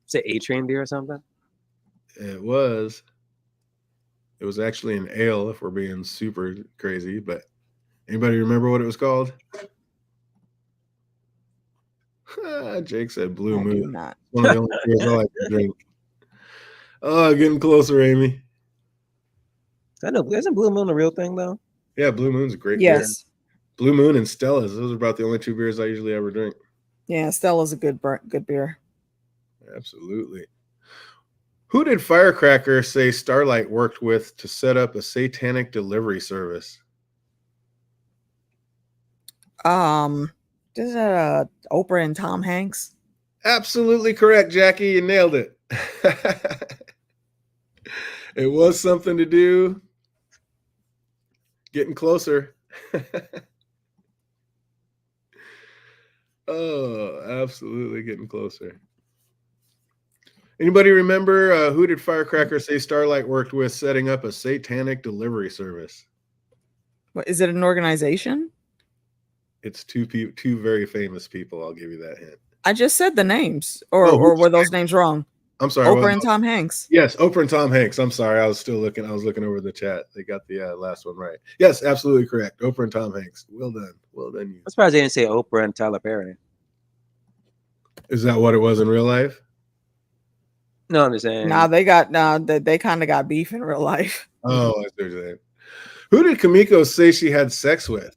Is it A-Train beer or something? It was actually an ale, if we're being super crazy, but anybody remember what it was called? Jake said Blue Moon. I do not. One of the only beers I like to drink. Oh, getting closer, Amy. I know. Isn't Blue Moon a real thing, though? Yeah, Blue Moon's a great Yes. beer. Blue Moon and Stella's. Those are about the only two beers I usually ever drink. Yeah, Stella's a good beer. Absolutely. Who did Firecracker say Starlight worked with to set up a satanic delivery service? Is that Oprah and Tom Hanks? Absolutely correct, Jackie. You nailed it. It was something to do. Getting closer. Oh, absolutely getting closer. Anybody remember who did Firecracker say Starlight worked with setting up a satanic delivery service? What, is it an organization? It's two very famous people. I'll give you that hint. I just said the names, or were those names wrong? I'm sorry. Oprah and Tom Hanks. Yes, Oprah and Tom Hanks. I'm sorry. I was looking over the chat. They got the last one right. Yes, absolutely correct. Oprah and Tom Hanks. Well done. Well done. You. I'm surprised they didn't say Oprah and Tyler Perry. Is that what it was in real life? No, I'm just saying. They kind of got beef in real life. Oh, I see what you're saying. Who did Kimiko say she had sex with?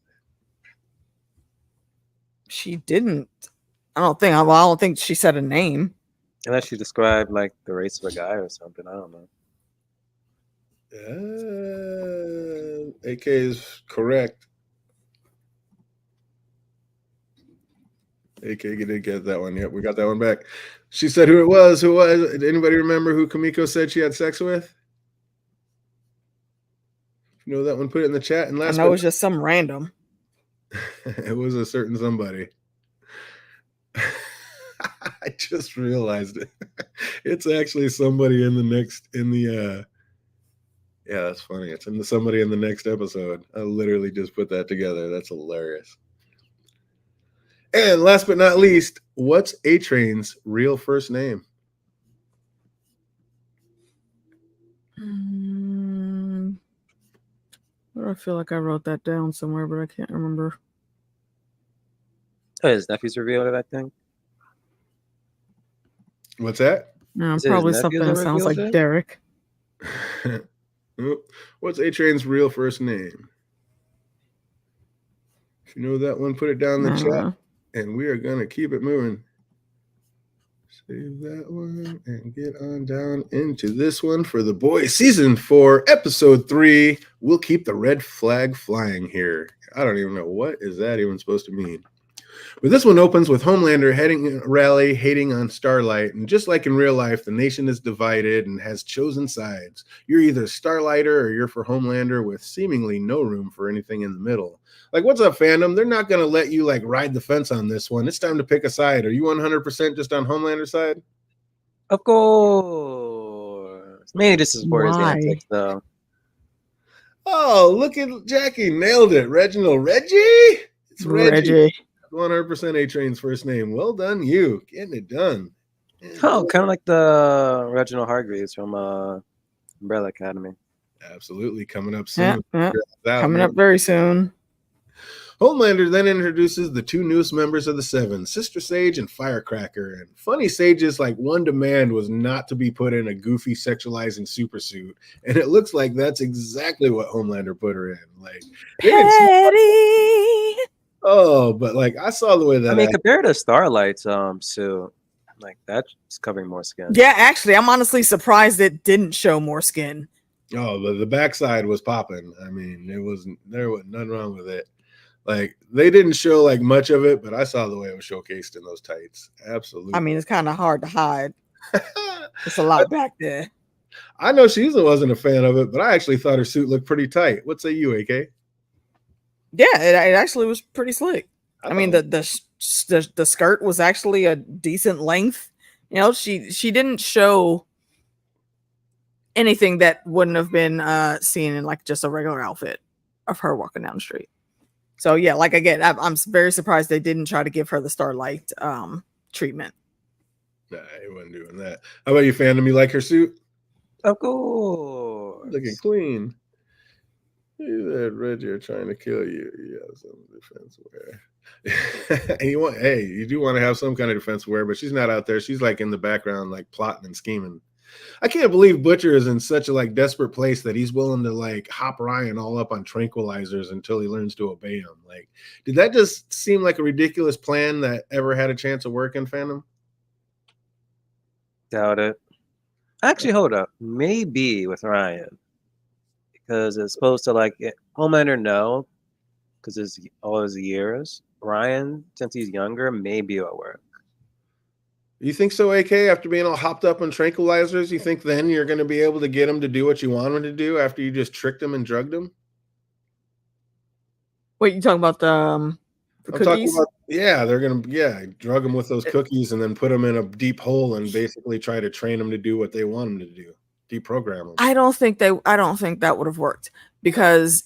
She didn't. I don't think she said a name. Unless she described like the race of a guy or something. I don't know. AK is correct. AK did get that one. Yep, we got that one back. She said who it was. Who was? Did anybody remember who Kimiko said she had sex with? If you know that one, put it in the chat. And last, I know it was just some random. It was a certain somebody. I just realized it. It's actually somebody yeah, that's funny. It's somebody in the next episode. I literally just put that together. That's hilarious. And last but not least, what's A-Train's real first name? I feel like I wrote that down somewhere, but I can't remember. Oh, his nephew's revealed it, I think. What's that? No, probably something that sounds like Derek. What's A-Train's real first name? If you know that one, put it down in the chat. And we are going to keep it moving. Save that one and get on down into this one for The Boys Season 4, Episode 3. We'll keep the red flag flying here. I don't even know what is that even supposed to mean. But this one opens with Homelander heading rally, hating on Starlight. And just like in real life, the nation is divided and has chosen sides. You're either Starlighter or you're for Homelander, with seemingly no room for anything in the middle. Like, what's up, fandom? They're not going to let you, like, ride the fence on this one. It's time to pick a side. Are you 100% just on Homelander's side? Of course. Maybe this is for his antics, though. Oh, look at Jackie. Nailed it. Reginald. Reggie? It's Reggie. 100% A-Train's first name. Well done, you. Getting it done. Oh, kind of like the Reginald Hargreaves from Umbrella Academy. Absolutely. Coming up soon. Coming up very soon. Homelander then introduces the two newest members of the Seven, Sister Sage and Firecracker. And funny, Sage's one demand was not to be put in a goofy sexualizing supersuit. And it looks like that's exactly what Homelander put her in. Petty. Oh, but I saw the way that. I mean, compared to Starlight's suit, that's covering more skin. Yeah, actually, I'm honestly surprised it didn't show more skin. Oh, but the backside was popping. I mean, there was nothing wrong with it. They didn't show much of it, but I saw the way it was showcased in those tights. Absolutely. I mean, it's kind of hard to hide. It's a lot back there. I know she wasn't a fan of it, but I actually thought her suit looked pretty tight. What say you, AK? Yeah, it actually was pretty slick. I mean, the skirt was actually a decent length. You know, she didn't show anything that wouldn't have been seen in like just a regular outfit of her walking down the street. So yeah, like again, I'm very surprised they didn't try to give her the Starlight treatment. Nah, he wasn't doing that. How about you, Phantom? You like her suit? Of course. Looking clean. You said Reggie are trying to kill you. You have some defense wear. And you do want to have some kind of defense wear, but she's not out there. She's like in the background, like plotting and scheming. I can't believe Butcher is in such a like desperate place that he's willing to like hop Ryan all up on tranquilizers until he learns to obey him. Like, did that just seem like a ridiculous plan that ever had a chance of working, Phantom? Doubt it. Actually, hold up. Maybe with Ryan. Because it's supposed to like Homelander no, because it's all his years. Ryan, since he's younger, maybe it'll work. You think so, AK? After being all hopped up on tranquilizers, you think then you're going to be able to get him to do what you want him to do after you just tricked him and drugged him? Wait, you talking about the cookies? They're gonna drug him with those cookies and then put him in a deep hole and basically try to train him to do what they want him to do, deprogram him. I don't think that would have worked because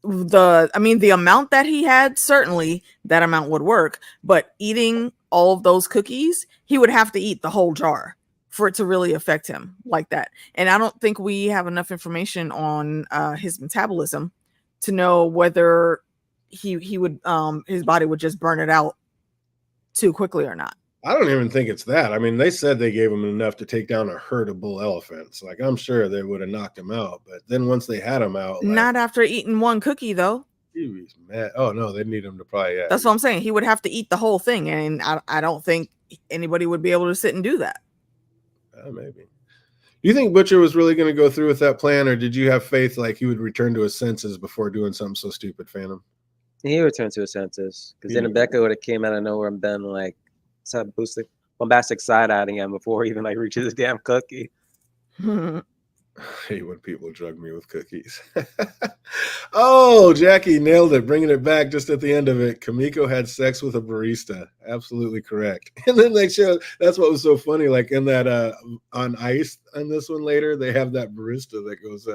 the amount that he had, certainly that amount would work, but eating all of those cookies, he would have to eat the whole jar for it to really affect him like that. And I don't think we have enough information on his metabolism to know whether he would his body would just burn it out too quickly or not. I don't even think it's that. I mean, they said they gave him enough to take down a herd of bull elephants. Like, I'm sure they would have knocked him out. But then once they had him out, like, not after eating one cookie, though. He was mad. Oh, no, they'd need him to probably. Yeah, that's what I'm saying. He would have to eat the whole thing. And I don't think anybody would be able to sit and do that. Maybe. You think Butcher was really going to go through with that plan, or did you have faith like he would return to his senses before doing something so stupid, Phantom? He returned to his senses. Because then Rebecca would have came out of nowhere and been like, bombastic side-eyeing him before he even like reaches his damn cookie. I hate when people drug me with cookies. Oh, Jackie nailed it, bringing it back just at the end of it. Kamiko had sex with a barista. Absolutely correct. And then they showed, that's what was so funny, like in that on ice on this one later, they have that barista that goes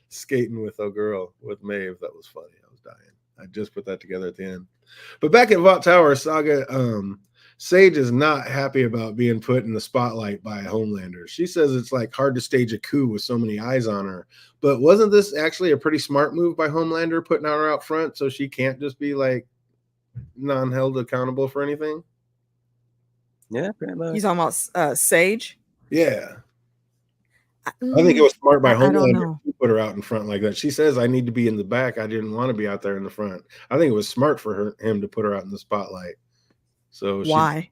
skating with a girl with Maeve. That was funny. I was dying. I just put that together at the end. But back at Vought Tower, Saga, Sage is not happy about being put in the spotlight by a Homelander. She says it's like hard to stage a coup with so many eyes on her. But wasn't this actually a pretty smart move by Homelander, putting her out front so she can't just be like non-held accountable for anything? Yeah, pretty much. He's talking about Sage? Yeah. I think it was smart by Homelander to put her out in front like that. She says, I need to be in the back. I didn't want to be out there in the front. I think it was smart for him to put her out in the spotlight. So why?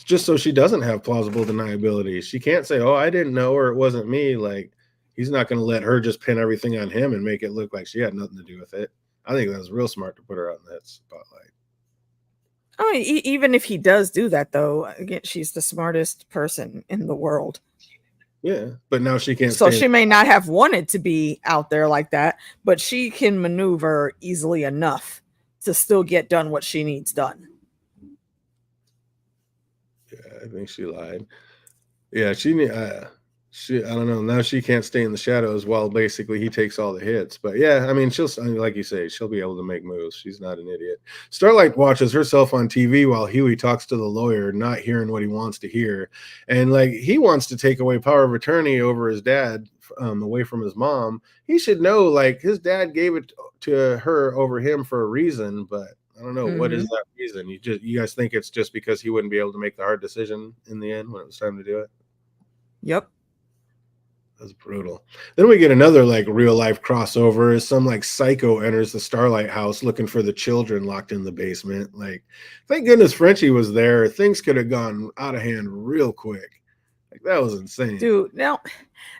Just so she doesn't have plausible deniability. She can't say, oh, I didn't know, or it wasn't me. Like, he's not going to let her just pin everything on him and make it look like she had nothing to do with it. I think that was real smart to put her out in that spotlight. I mean, even if he does do that, though, again, she's the smartest person in the world. Yeah, but now she can't. So she may not have wanted to be out there like that, but she can maneuver easily enough to still get done what she needs done. Yeah, I think she lied. Yeah, I don't know. Now she can't stay in the shadows while basically he takes all the hits. But yeah, I mean, like you say, she'll be able to make moves. She's not an idiot. Starlight watches herself on TV while Huey talks to the lawyer, not hearing what he wants to hear. And like, he wants to take away power of attorney over his dad, away from his mom. He should know, like, his dad gave it to her over him for a reason, but I don't know. What is that reason? You guys think it's just because he wouldn't be able to make the hard decision in the end when it was time to do it? Yep. That's brutal. Then we get another like real life crossover as some like psycho enters the Starlight house looking for the children locked in the basement. Like, thank goodness Frenchie was there. Things could have gone out of hand real quick. Like, that was insane. Dude, now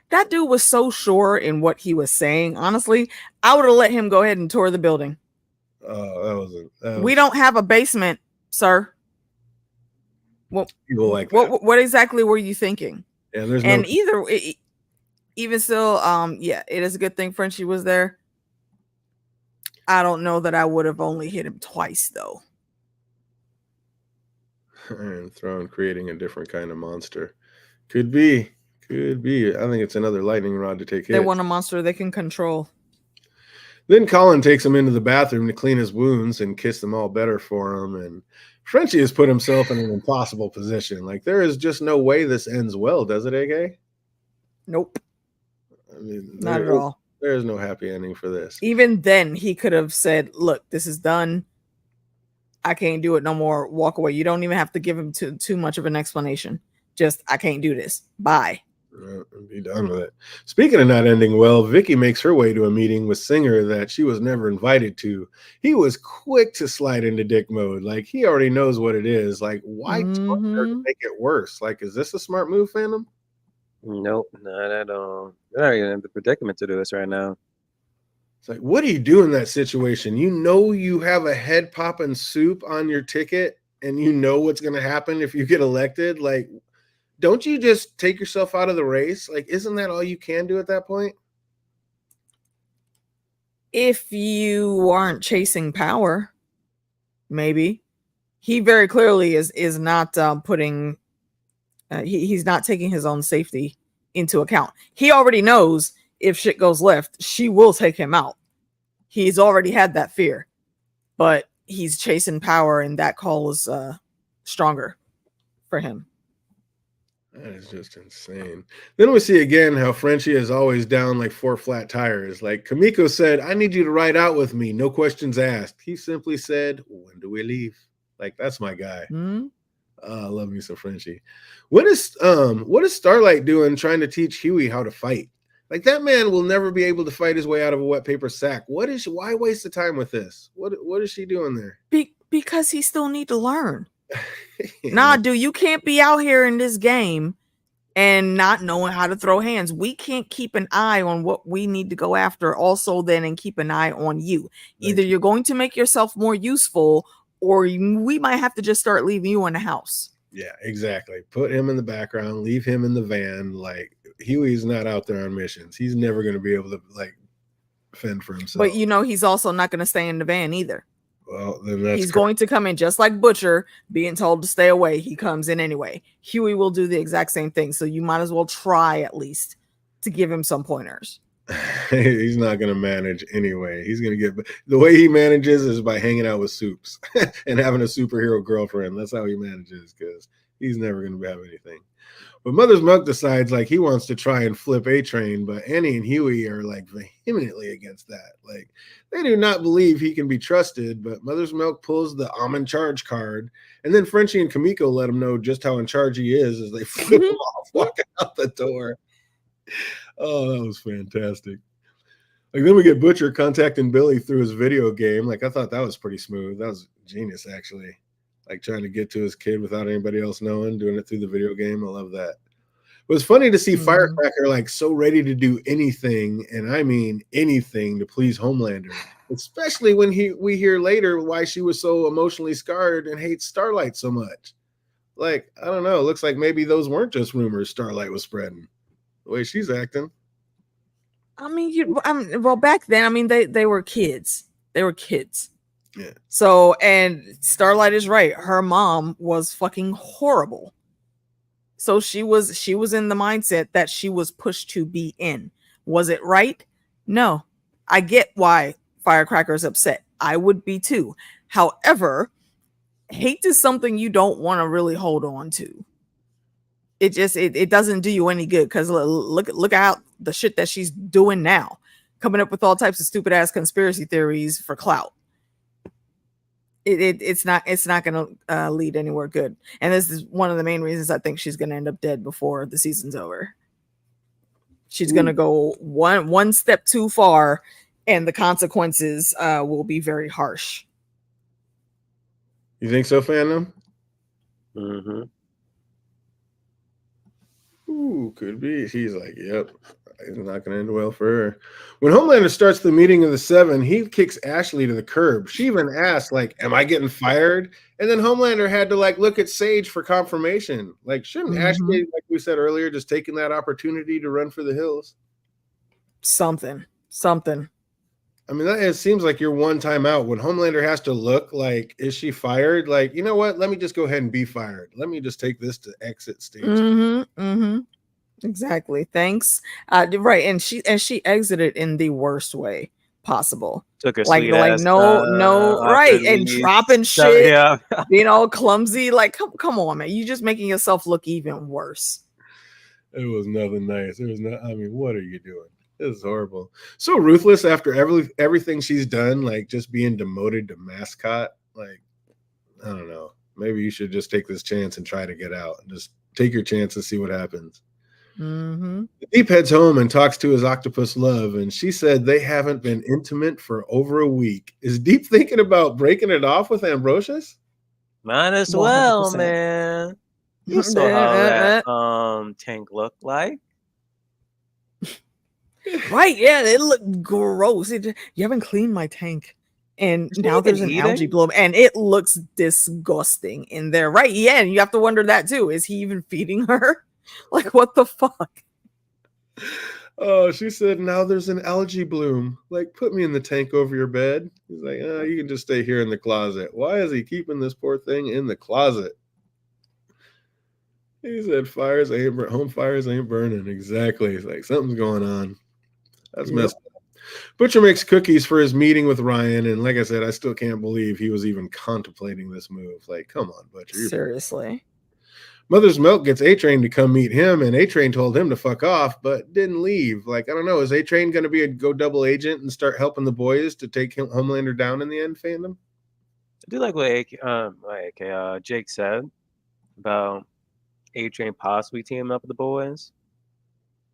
that dude was so sure in what he was saying. Honestly, I would have let him go ahead and tour the building. Oh, we don't have a basement, sir. Well, people like what exactly were you thinking? Yeah, there's and even still, yeah, it is a good thing Frenchie was there. I don't know that I would have only hit him twice though. And creating a different kind of monster. Could be. I think it's another lightning rod to take hits. They want a monster they can control. Then Colin takes him into the bathroom to clean his wounds and kiss them all better for him. And Frenchie has put himself in an impossible position. Like, there is just no way this ends well, does it, AK? Nope. I mean, not at all. There is no happy ending for this. Even then, he could have said, look, this is done. I can't do it no more. Walk away. You don't even have to give him too much of an explanation. Just, I can't do this. Bye. Be done with it. Speaking of not ending well, Vicky makes her way to a meeting with Singer that she was never invited to. He was quick to slide into dick mode. Like, he already knows what it is. Like, why taunt her to make it worse? Like, is this a smart move, fandom? Nope, not at all. They're not even in the predicament to do this right now. It's like, what do you do in that situation? You know you have a head popping soup on your ticket and you know what's going to happen if you get elected. Like, don't you just take yourself out of the race? Like, isn't that all you can do at that point? If you aren't chasing power, maybe. He very clearly is not putting... he's not taking his own safety into account. He already knows if shit goes left, she will take him out. He's already had that fear, but he's chasing power, and that call is stronger for him. That is just insane. Then we see again how Frenchie is always down like 4 flat tires. Like Kamiko said, I need you to ride out with me. No questions asked. He simply said, when do we leave? Like, that's my guy. I love me some Frenchie. What is Starlight doing trying to teach Huey how to fight? Like, that man will never be able to fight his way out of a wet paper sack. Why waste the time with this? What is she doing there? Because he still need to learn. Nah, dude, you can't be out here in this game and not knowing how to throw hands. We can't keep an eye on what we need to go after also then and keep an eye on you. Either you're going to make yourself more useful or we might have to just start leaving you in the house. Yeah, exactly. Put him in the background, leave him in the van. Like, Huey's not out there on missions. He's never going to be able to, like, fend for himself. But, you know, he's also not going to stay in the van either. Well, then he's going to come in just like Butcher being told to stay away. He comes in anyway. Huey will do the exact same thing. So you might as well try at least to give him some pointers. He's not going to manage anyway. He's going to get the way he manages is by hanging out with Soups and having a superhero girlfriend. That's how he manages, because he's never going to have anything. But Mother's Milk decides like he wants to try and flip A-Train, but Annie and Huey are like vehemently against that. Like, they do not believe he can be trusted, but Mother's Milk pulls the I'm in charge card, and then Frenchie and Kamiko let him know just how in charge he is as they flip him off walking out the door. Oh, that was fantastic. Like, then we get Butcher contacting Billy through his video game. Like, I thought that was pretty smooth. That was genius, actually. Like, trying to get to his kid without anybody else knowing, doing it through the video game. I love that. It was funny to see Firecracker like so ready to do anything, and I mean anything, to please Homelander. Especially when we hear later why she was so emotionally scarred and hates Starlight so much. Like, I don't know. It looks like maybe those weren't just rumors Starlight was spreading. The way she's acting. I mean, well, back then, I mean, they were kids. They were kids. Yeah. So, and Starlight is right. Her mom was fucking horrible. So she was in the mindset that she was pushed to be in. Was it right? No. I get why Firecracker's upset. I would be too. However, hate is something you don't want to really hold on to. It doesn't do you any good, because look at the shit that she's doing now, coming up with all types of stupid ass conspiracy theories for clout. It's not gonna lead anywhere good, and this is one of the main reasons I think she's gonna end up dead before the season's over. She's gonna go one step too far, and the consequences will be very harsh. You think so, fandom? Mm-hmm. Ooh, could be. She's like, yep, it's not going to end well for her. When Homelander starts the meeting of the 7, he kicks Ashley to the curb. She even asked, like, am I getting fired? And then Homelander had to, like, look at Sage for confirmation. Like, shouldn't Ashley, like we said earlier, just taking that opportunity to run for the hills? Something. I mean, it seems like you're one time out when Homelander has to look like, is she fired? Like, you know what? Let me just go ahead and be fired. Let me just take this to exit stage. Exactly. Thanks. Right. And she exited in the worst way possible. Took her like sweet ass no right, and dropping shit, yeah. being all clumsy. Like, come on, man. You just making yourself look even worse. It was nothing nice. It was not. I mean, what are you doing? This is horrible. So ruthless after everything she's done, like just being demoted to mascot. Like, I don't know. Maybe you should just take this chance and try to get out. Just take your chance and see what happens. Deep heads home and talks to his octopus love, and she said they haven't been intimate for over a week. Is Deep thinking about breaking it off with Ambrosius? Might as well, 100%. Man. You saw how that tank looked like. Right, yeah, it looked gross. You haven't cleaned my tank. And now there's an algae bloom, and it looks disgusting in there. Right, yeah, and you have to wonder that too. Is he even feeding her? Like, what the fuck? Oh, she said, now there's an algae bloom. Like, put me in the tank over your bed. He's like, you can just stay here in the closet. Why is he keeping this poor thing in the closet? He said, home fires ain't burning. Exactly. It's like, something's going on. That's messed up. Butcher makes cookies for his meeting with Ryan, and like I said, I still can't believe he was even contemplating this move. Like, come on, Butcher. Seriously. Mother's Milk gets A-Train to come meet him, and A-Train told him to fuck off, but didn't leave. Like, I don't know. Is A-Train going to go double agent and start helping the boys to take Homelander down in the end, fandom? I do like what Jake said about A-Train possibly teaming up with the boys.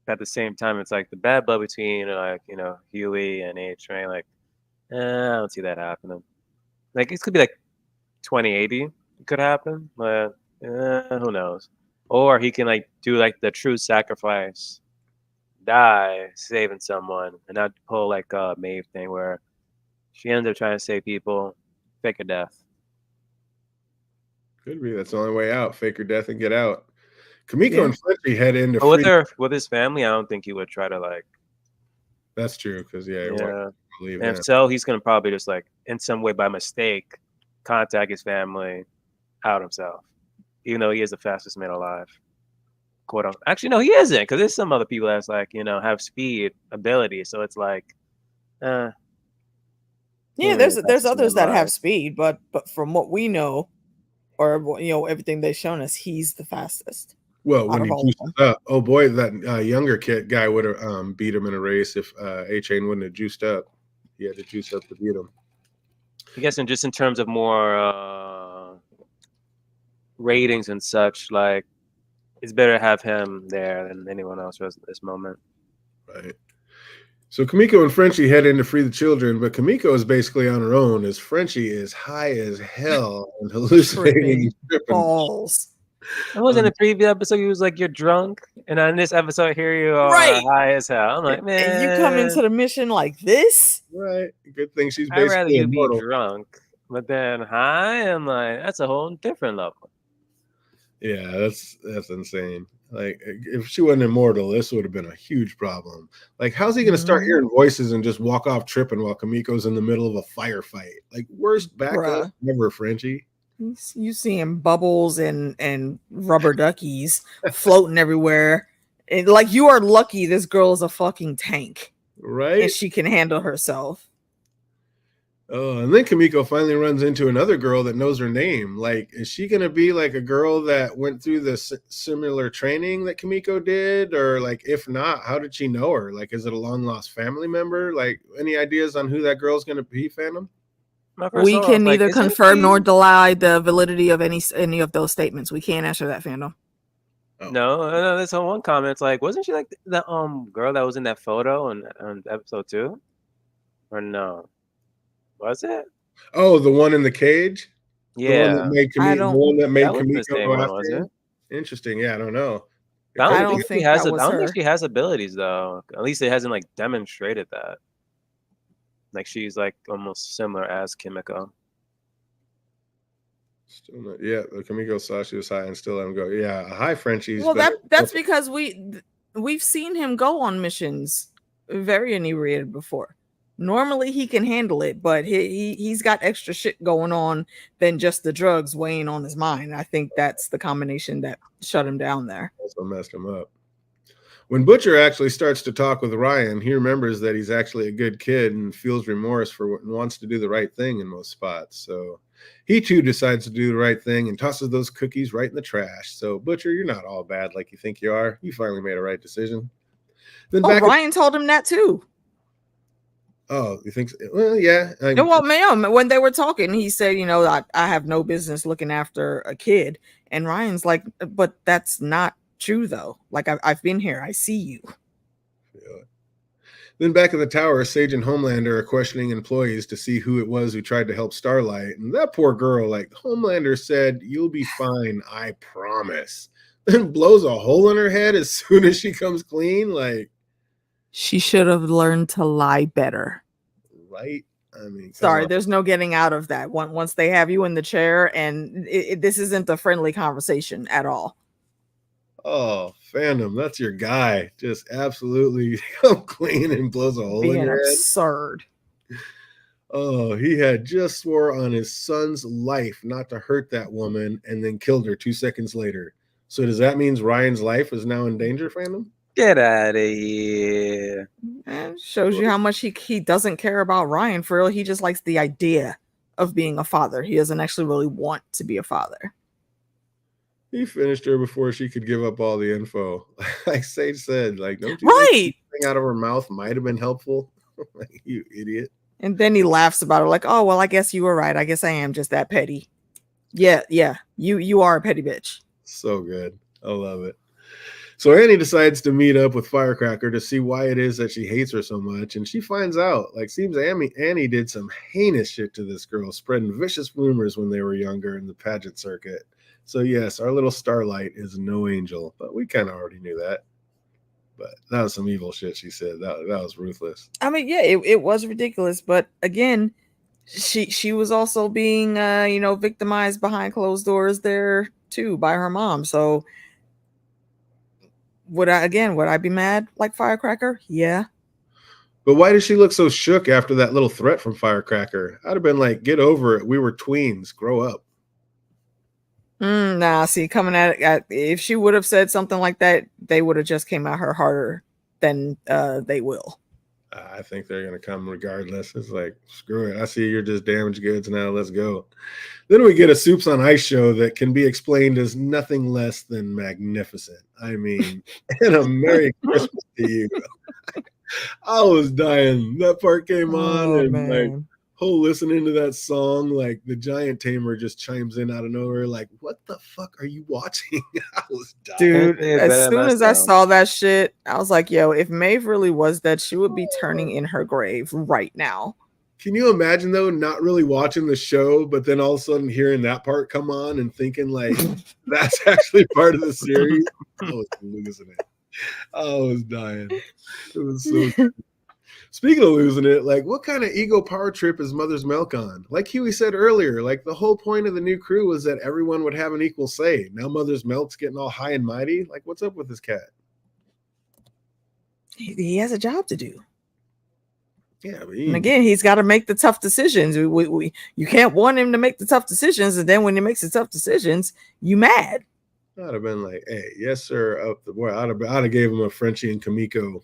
At the same time, it's like the bad blood between Huey and A-Train. Like, I don't see that happening. Like, it could be like 2080. It could happen, but who knows? Or he can like do like the true sacrifice, die saving someone, and not pull like a Maeve thing where she ends up trying to save people, fake a death. Could be. That's the only way out. Fake her death and get out. Kamiko and Frenchie head into with his family. I don't think he would try to like. That's true because and if so, he's gonna probably just like in some way by mistake contact his family, out himself, even though he is the fastest man alive. Quote unquote. Actually, no, he isn't, because there's some other people that's like have speed ability. So it's like, yeah, there's others that have speed, but from what we know, or everything they've shown us, he's the fastest. Well, when he juices up, oh boy, that younger guy would have beat him in a race if A-Train wouldn't have juiced up. He had to juice up to beat him. I guess, just in terms of more ratings and such, like it's better to have him there than anyone else at this moment. Right. So Kamiko and Frenchie head in to free the children, but Kamiko is basically on her own as Frenchie is high as hell and hallucinating balls. I was in the previous episode. He was like, "You're drunk," and on this episode, here you are, high as hell. I'm like, man, and you come into the mission like this, right? Good thing she's basically I'd rather you immortal. be drunk, but then high, I'm like, that's a whole different level. Yeah, that's insane. Like, if she wasn't immortal, this would have been a huge problem. Like, how's he going to start hearing voices and just walk off tripping while Kamiko's in the middle of a firefight? Like, worst backup ever, Frenchie. You seeing bubbles and rubber duckies floating everywhere. And like, you are lucky this girl is a fucking tank. Right? And she can handle herself. Oh, and then Kamiko finally runs into another girl that knows her name. Like, is she going to be like a girl that went through the similar training that Kamiko did? Or like, if not, how did she know her? Like, is it a long lost family member? Like, any ideas on who that girl's going to be, Phantom? We can neither confirm nor deny the validity of any of those statements. We can't answer that, Fandom. Oh. No, there's one comment. It's like, wasn't she like the girl that was in that photo on episode 2? Or no? Was it? Oh, the one in the cage? Yeah. The one that made Kamiko go after him? Interesting. Yeah, I don't know. I don't think she has abilities though. At least it hasn't like demonstrated that. Like she's like almost similar as Kimiko. Still not, yeah, Kamiko saw she was high and still let him go. Yeah, high Frenchies. Well, that's because we've seen him go on missions very inebriated before. Normally he can handle it, but he's got extra shit going on than just the drugs weighing on his mind. I think that's the combination that shut him down there. Also messed him up. When Butcher actually starts to talk with Ryan, he remembers that he's actually a good kid and feels remorse for what, and wants to do the right thing in most spots. So he too decides to do the right thing and tosses those cookies right in the trash. So Butcher, you're not all bad like you think you are. You finally made a right decision. Then Ryan told him that too. Oh, you think so? Well, yeah. Well, man, when they were talking, he said, I have no business looking after a kid. And Ryan's like, but that's not true, though. Like, I've been here. I see you. Yeah. Then back in the tower, Sage and Homelander are questioning employees to see who it was who tried to help Starlight. And that poor girl, like, Homelander said, you'll be fine, I promise. Then blows a hole in her head as soon as she comes clean. Like, she should have learned to lie better. Right? I mean, sorry, there's no getting out of that. Once they have you in the chair, and this isn't a friendly conversation at all. Oh, fandom, that's your guy. Just absolutely come clean and blows a hole in your head. Absurd. Oh, he had just swore on his son's life not to hurt that woman and then killed her 2 seconds later. So does that mean Ryan's life is now in danger, fandom? Get out of here. That shows you how much he doesn't care about Ryan. For real, he just likes the idea of being a father. He doesn't actually really want to be a father. He finished her before she could give up all the info. Like Sage said, like, don't you think something out of her mouth might have been helpful? Like, you idiot. And then he laughs about it, like, oh, well, I guess you were right. I guess I am just that petty. Yeah. You are a petty bitch. So good. I love it. So Annie decides to meet up with Firecracker to see why it is that she hates her so much. And she finds out, like, seems Annie did some heinous shit to this girl, spreading vicious rumors when they were younger in the pageant circuit. So yes, our little Starlight is no angel, but we kind of already knew that. But that was some evil shit she said. That was ruthless. I mean, yeah, it was ridiculous. But again, she was also being, victimized behind closed doors there too by her mom. So would I be mad like Firecracker? Yeah. But why did she look so shook after that little threat from Firecracker? I'd have been like, get over it. We were tweens. Grow up. Nah, see, coming at it, if she would have said something like that, they would have just came at her harder than they will. I think they're going to come regardless. It's like, screw it. I see you're just damaged goods now. Let's go. Then we get a Soups on Ice show that can be explained as nothing less than magnificent. I mean, and a Merry Christmas to you. I was dying. That part came on and man. Like, listening to that song, like the giant tamer just chimes in out of nowhere, like, what the fuck are you watching? I was dying. Dude, as soon as I saw that shit, I was like, yo, if Maeve really was dead, she would be turning in her grave right now. Can you imagine though, not really watching the show, but then all of a sudden hearing that part come on and thinking like that's actually part of the series? I was losing it. I was dying. It was so good. Speaking of losing it, like, what kind of ego power trip is Mother's Milk on? Like Huey said earlier, like, the whole point of the new crew was that everyone would have an equal say. Now Mother's Milk's getting all high and mighty. Like, what's up with this cat? He has a job to do. Yeah, and again, he's got to make the tough decisions. You can't want him to make the tough decisions, and then when he makes the tough decisions, you mad. I'd have been like, hey, yes, sir. Up the boy. I'd have gave him a Frenchie and Kamiko.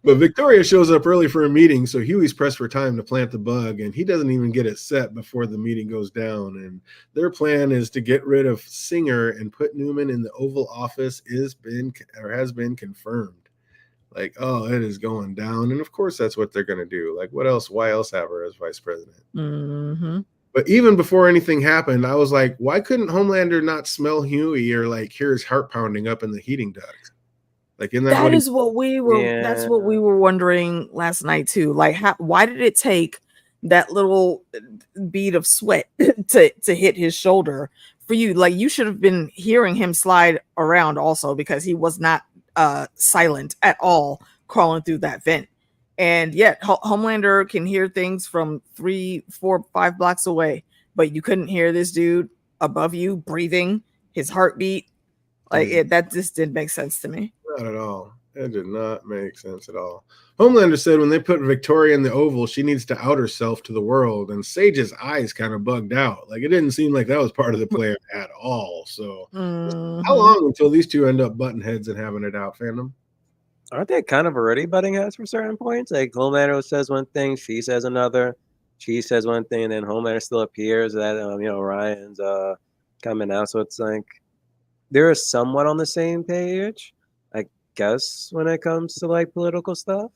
But Victoria shows up early for a meeting, so Huey's pressed for time to plant the bug, and he doesn't even get it set before the meeting goes down. And their plan is to get rid of Singer and put Newman in the Oval Office has been confirmed. Like, oh, it is going down, and of course that's what they're going to do. Like, what else? Why else have her as vice president? Mm-hmm. But even before anything happened, I was like, why couldn't Homelander not smell Huey or like hear his heart pounding up in the heating duct? Like, in that is what we were. Yeah. That's what we were wondering last night too. Like, why did it take that little bead of sweat to hit his shoulder for you? Like, you should have been hearing him slide around also, because he was not silent at all crawling through that vent. And yet Homelander can hear things from 3, 4, 5 blocks away, but you couldn't hear this dude above you breathing, his heartbeat. Like, that just didn't make sense to me. Not at all. That did not make sense at all. Homelander said when they put Victoria in the Oval, she needs to out herself to the world. And Sage's eyes kind of bugged out. Like, it didn't seem like that was part of the plan at all. So, how long until these two end up butting heads and having it out, fandom? Aren't they kind of already butting heads for certain points? Like, Homelander says one thing, she says another. She says one thing, and then Homelander still appears that, Ryan's coming out. So it's like they're somewhat on the same page, I guess, when it comes to like political stuff.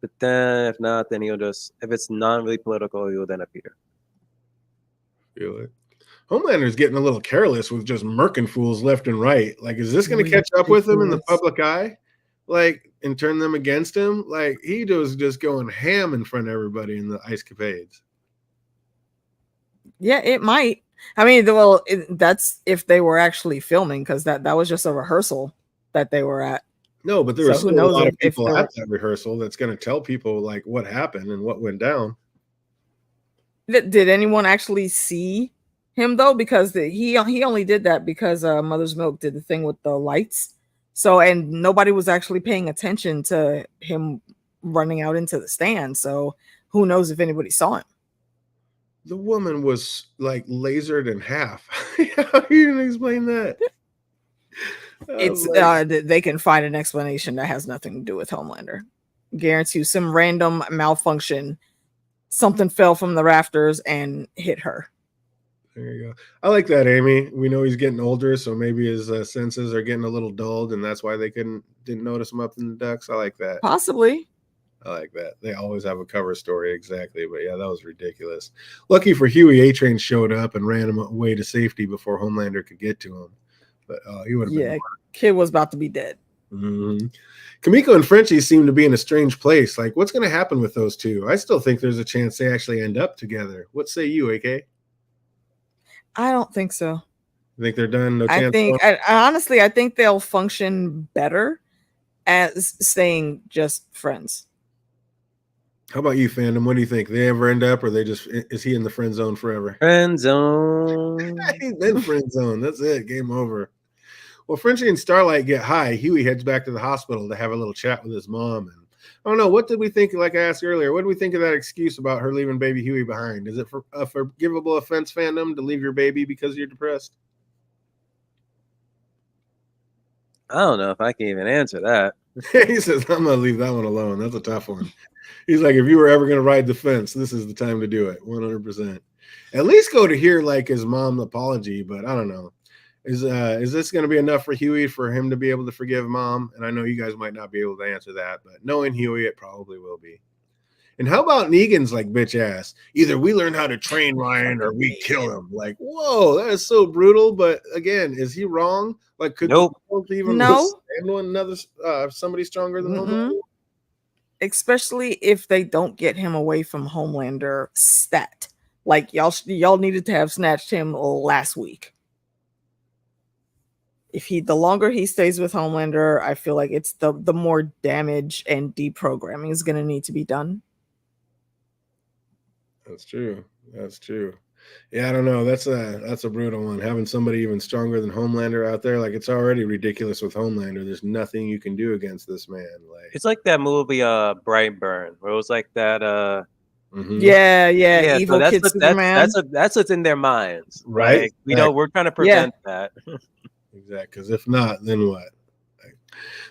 But then if not, then if it's not really political, he'll then appear. Feel it. Homelander's getting a little careless with just murking fools left and right. Like, is this going to catch up with him in the public eye? Like, and turn them against him? Like, he was just going ham in front of everybody in the ice capades. Yeah, it might. I mean, well, that's if they were actually filming, because that was just a rehearsal that they were at. No, but there was still a lot of people at that rehearsal that's going to tell people like what happened and what went down. Did anyone actually see him though? Because he only did that because Mother's Milk did the thing with the lights. So, and nobody was actually paying attention to him running out into the stand. So who knows if anybody saw him? The woman was like lasered in half. How are you going to explain that? It's they can find an explanation that has nothing to do with Homelander. Guarantee you some random malfunction. Something fell from the rafters and hit her. There you go. I like that, Amy. We know he's getting older, so maybe his senses are getting a little dulled, and that's why they didn't notice him up in the ducks. I like that. Possibly. I like that. They always have a cover story, exactly. But yeah, that was ridiculous. Lucky for Huey, A-Train showed up and ran him away to safety before Homelander could get to him. But he would have been. Yeah, kid was about to be dead. Mm-hmm. Kamiko and Frenchie seem to be in a strange place. Like, what's going to happen with those two? I still think there's a chance they actually end up together. What say you, AK? I don't think so. You think they're done? No chance. Honestly, I think they'll function better as staying just friends. How about you, fandom? What do you think? They ever end up, or is he in the friend zone forever? Friend zone. He's been friend zone. That's it. Game over. Well, Frenchie and Starlight get high. Huey heads back to the hospital to have a little chat with his mom. And I don't know, what did we think? Like I asked earlier, what did we think of that excuse about her leaving baby Huey behind? Is it a forgivable offense, fandom, to leave your baby because you're depressed? I don't know if I can even answer that. He says, I'm going to leave that one alone. That's a tough one. He's like, if you were ever going to ride the fence, this is the time to do it. 100%. At least go to hear like his mom's apology, but I don't know. Is this going to be enough for Huey for him to be able to forgive mom? And I know you guys might not be able to answer that, but knowing Huey, it probably will be. And how about Negan's like bitch ass? Either we learn how to train Ryan or we kill him. Like, whoa, that is so brutal. But again, is he wrong? Like, could even handle another somebody stronger than Homelander? Especially if they don't get him away from Homelander stat. Like y'all needed to have snatched him last week. The longer he stays with Homelander, I feel like it's the more damage and deprogramming is going to need to be done. That's true. Yeah, I don't know. That's a brutal one. Having somebody even stronger than Homelander out there, like, it's already ridiculous with Homelander. There's nothing you can do against this man. Like, it's like that movie Brightburn, where it was like that yeah, evil so kid Superman. That's what's in their minds, right? Like, we're trying to prevent that. Exactly, because if not, then what? Like,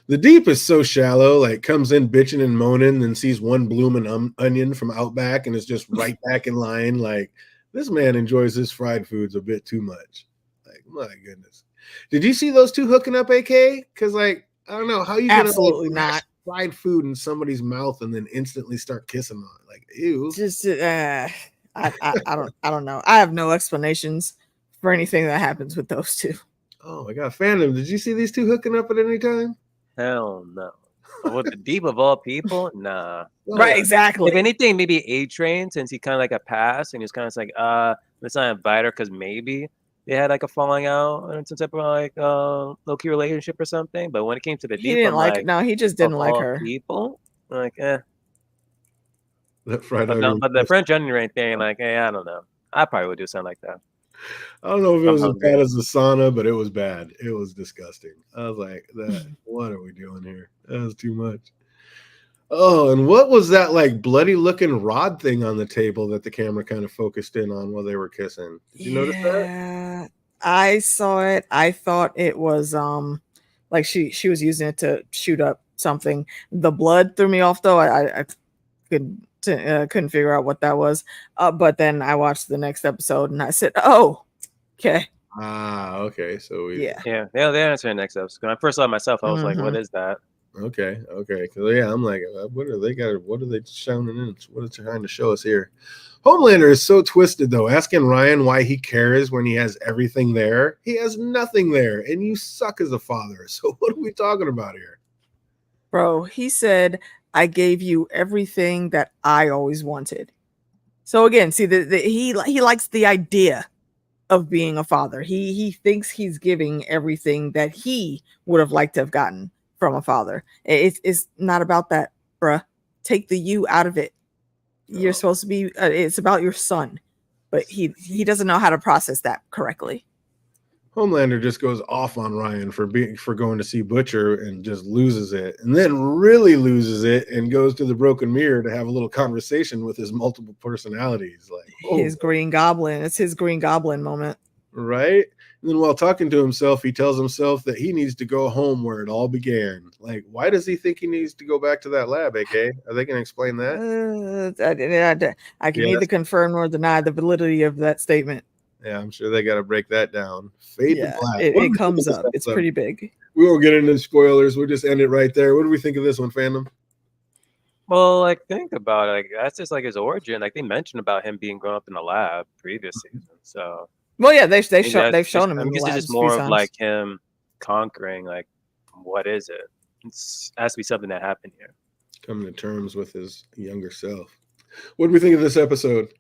the Deep is so shallow, like, comes in bitching and moaning, then sees one blooming onion from Outback and is just right back in line. Like, this man enjoys his fried foods a bit too much. Like, my goodness. Did you see those two hooking up, AK? Because, like, I don't know how you absolutely not fried food in somebody's mouth and then instantly start kissing on it. Like, ew. Just I don't know. I have no explanations for anything that happens with those two. Oh my god, fandom! Did you see these two hooking up at any time? Hell no. With the Deep of all people, nah. Right, exactly. If anything, maybe A-Train, since he kind of like a pass, and he's kind of like, let's not invite her because maybe they had like a falling out or some type of like low-key relationship or something. But when it came to the Deep, he didn't like no, he just didn't like her. People, like, That fried but the French onion right there, like, I don't know. I probably would do something like that. I don't know if it was as bad as the sauna, but it was bad. It was disgusting. I was like, what are we doing here? That was too much. Oh, and what was that like bloody looking rod thing on the table that the camera kind of focused in on while they were kissing? Did you notice that? Yeah, I saw it. I thought it was like she was using it to shoot up something. The blood threw me off though. I couldn't figure out what that was. But then I watched the next episode and I said, "Oh, okay." Ah, okay. So yeah, they'll answer the next episode. When I first saw it myself, I was like, "What is that?" Okay. Because yeah, I'm like, what are they showing in? What are they trying to show us here? Homelander is so twisted though. Asking Ryan why he cares when he has everything there. He has nothing there, and you suck as a father. So what are we talking about here, bro? He said, "I gave you everything that I always wanted." So again, see, he likes the idea of being a father. He thinks he's giving everything that he would have liked to have gotten from a father. It's not about that, bruh. Take the you out of it. You're supposed to be. It's about your son, but he doesn't know how to process that correctly. Homelander just goes off on Ryan for going to see Butcher and just loses it, and then really loses it and goes to the broken mirror to have a little conversation with his multiple personalities. Like his Green Goblin. It's his Green Goblin moment. Right? And then while talking to himself, he tells himself that he needs to go home where it all began. Like, why does he think he needs to go back to that lab, AK? Are they going to explain that? I can neither confirm nor deny the validity of that statement. Yeah, I'm sure they got to break that down. Fade to black. It comes up. It's pretty big. We won't get into spoilers. We'll just end it right there. What do we think of this one, fandom? Well, like, think about it. Like, that's just like his origin. Like, they mentioned about him being grown up in the lab previous season. So, well, yeah, they've shown him. I guess it's just more of like him conquering. Like, what is it? It has to be something that happened here. Coming to terms with his younger self. What do we think of this episode?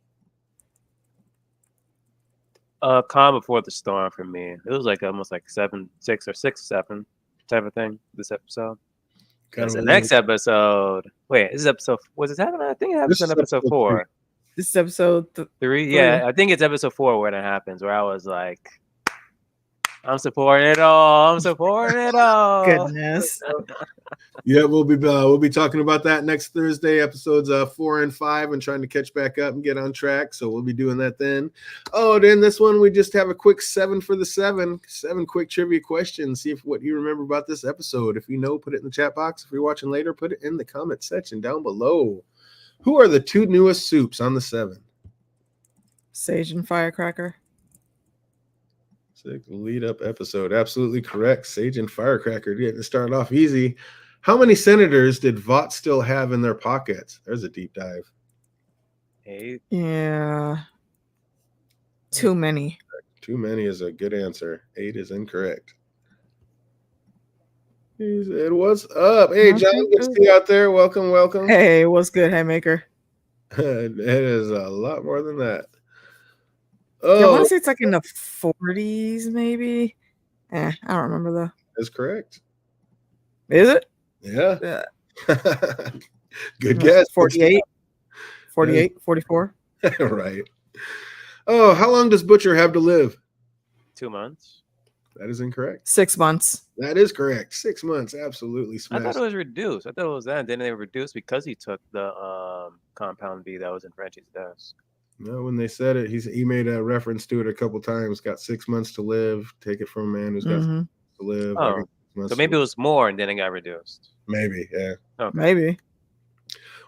Calm before the storm for me. It was like almost like 6 or 7 type of thing. This episode. That's the next episode. Wait, this is episode. Was it 7? I think it happens in episode 4. This is episode 3. Yeah, I think it's episode 4 where it happens. Where I was like, I'm supporting it all. I'm supporting it all. Goodness. Yeah, we'll be talking about that next Thursday, episodes 4 and 5, and trying to catch back up and get on track. So we'll be doing that then. Oh, then this one we just have a quick 7 for the 7 quick trivia questions. See if what you remember about this episode. If you know, put it in the chat box. If you're watching later, put it in the comment section down below. Who are the 2 newest soups on the 7? Sage and Firecracker. Lead up episode. Absolutely correct. Sage and Firecracker getting started off easy. How many senators did Vought still have in their pockets? There's a deep dive. 8. Yeah. Too many. Too many is a good answer. 8 is incorrect. He said, "What's up?" Hey, John, good to see you out there. Welcome. Hey, what's good, Haymaker? It is a lot more than that. Oh, I want to say it's like in the 40s, maybe. I don't remember though. That's correct. Is it? Yeah. Good guess. 48, 44. Right. Oh, how long does Butcher have to live? 2 months. That is incorrect. 6 months. That is correct. 6 months. Absolutely smashed. I thought it was reduced. I thought it was that. Then they reduced because he took the compound V that was in Frenchie's desk. No, when they said it, he made a reference to it a couple times. Got 6 months to live. Take it from a man who's got 6 months to live. Oh, so maybe it was more and then it got reduced. Maybe, yeah. Okay. Maybe.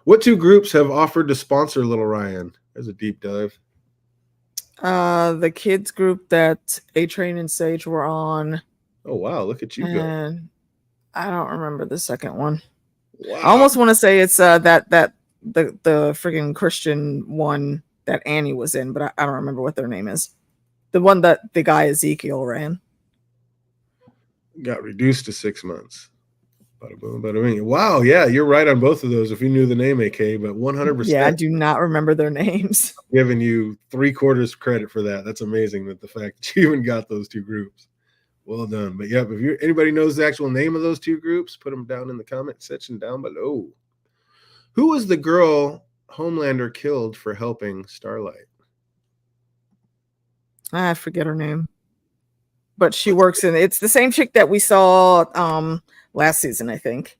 What 2 groups have offered to sponsor Little Ryan? There's a deep dive. The kids group that A-Train and Sage were on. Oh wow, look at you go. And I don't remember the second one. Wow. I almost want to say it's the freaking Christian one that Annie was in, but I don't remember what their name is. The one that the guy Ezekiel ran. Got reduced to 6 months. Bada boom, bada bing. Wow, yeah, you're right on both of those if you knew the name, AK, but 100%. Yeah, I do not remember their names. Giving you 3/4 credit for that. That's amazing that the fact that you even got those 2 groups. Well done. But yep, if anybody knows the actual name of those 2 groups, put them down in the comment section down below. Who was the girl Homelander killed for helping Starlight? I forget her name. But she works in it's the same chick that we saw last season, I think.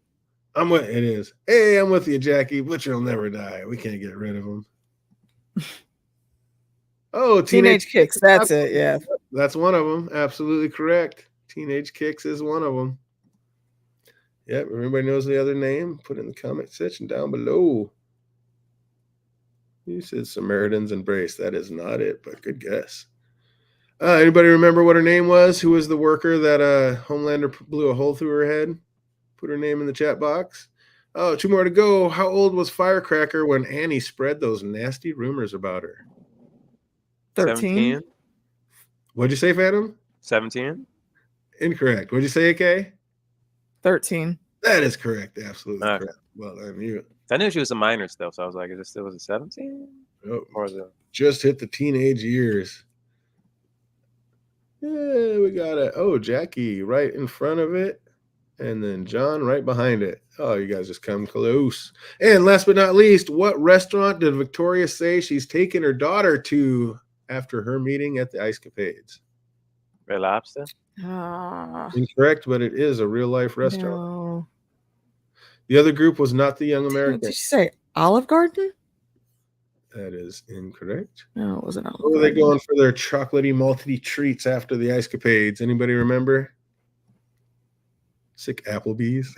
It is. Hey, I'm with you, Jackie. Butcher will never die. We can't get rid of him. Oh, Teenage Kicks. That's it. Yeah. That's one of them. Absolutely correct. Teenage Kicks is one of them. Yep. If everybody knows the other name, put it in the comment section down below. You said Samaritan's Embrace. That is not it, but good guess. Anybody remember what her name was? Who was the worker that Homelander blew a hole through her head? Put her name in the chat box. Oh, 2 more to go. How old was Firecracker when Annie spread those nasty rumors about her? 13. What'd you say, Phantom? 17. Incorrect. What'd you say, AK? 13. That is correct. Absolutely correct. Well, I knew she was a minor still, so I was like, is it still 17? Oh, or is it just hit the teenage years? Yeah, we got it. Oh, Jackie right in front of it. And then John right behind it. Oh, you guys just come close. And last but not least, what restaurant did Victoria say she's taking her daughter to after her meeting at the Ice Capades? Red Lobster? Incorrect, but it is a real-life restaurant. No. The other group was not the Young Americans. Did you say Olive Garden? That is incorrect. No, it wasn't Olive Where were they going for their chocolatey, malty treats after the Ice Capades? Anybody remember? Sick Applebee's.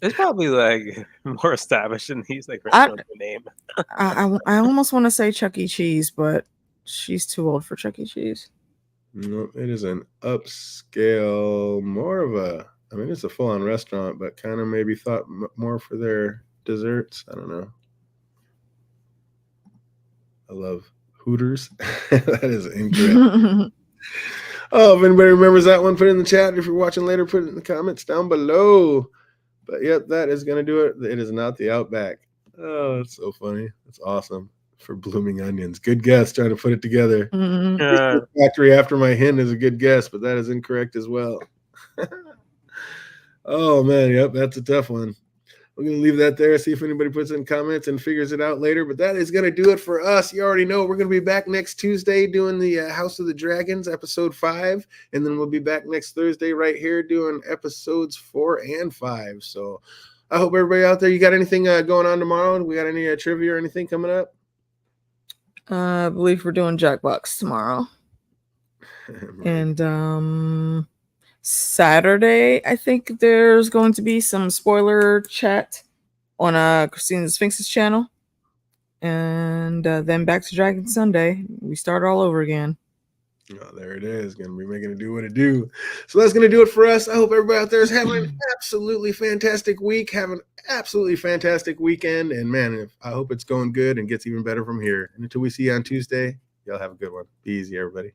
It's probably like more established than these like restaurant name. I almost want to say Chuck E. Cheese, but she's too old for Chuck E. Cheese. No, it is an upscale, more of a. I mean, it's a full-on restaurant, but kind of maybe thought more for their desserts. I don't know. I love Hooters. That is incorrect. Oh, if anybody remembers that one, put it in the chat. If you're watching later, put it in the comments down below. But yep, that is going to do it. It is not the Outback. Oh, that's so funny. That's awesome. For blooming onions. Good guess, trying to put it together. Factory after my hen is a good guess, but that is incorrect as well. Oh, man. Yep, that's a tough one. We're going to leave that there, see if anybody puts in comments and figures it out later. But that is going to do it for us. You already know we're going to be back next Tuesday doing the House of the Dragons, episode 5. And then we'll be back next Thursday right here doing episodes 4 and 5. So I hope everybody out there, you got anything going on tomorrow? We got any trivia or anything coming up? I believe we're doing Jackbox tomorrow. And Saturday, I think there's going to be some spoiler chat on Christina Sphinx's channel. And then back to Dragon Sunday. We start all over again. Oh, there it is. Going to be making it do what it do. So that's going to do it for us. I hope everybody out there is having an absolutely fantastic week, having an absolutely fantastic weekend. And man, I hope it's going good and gets even better from here. And until we see you on Tuesday, y'all have a good one. Be easy, everybody.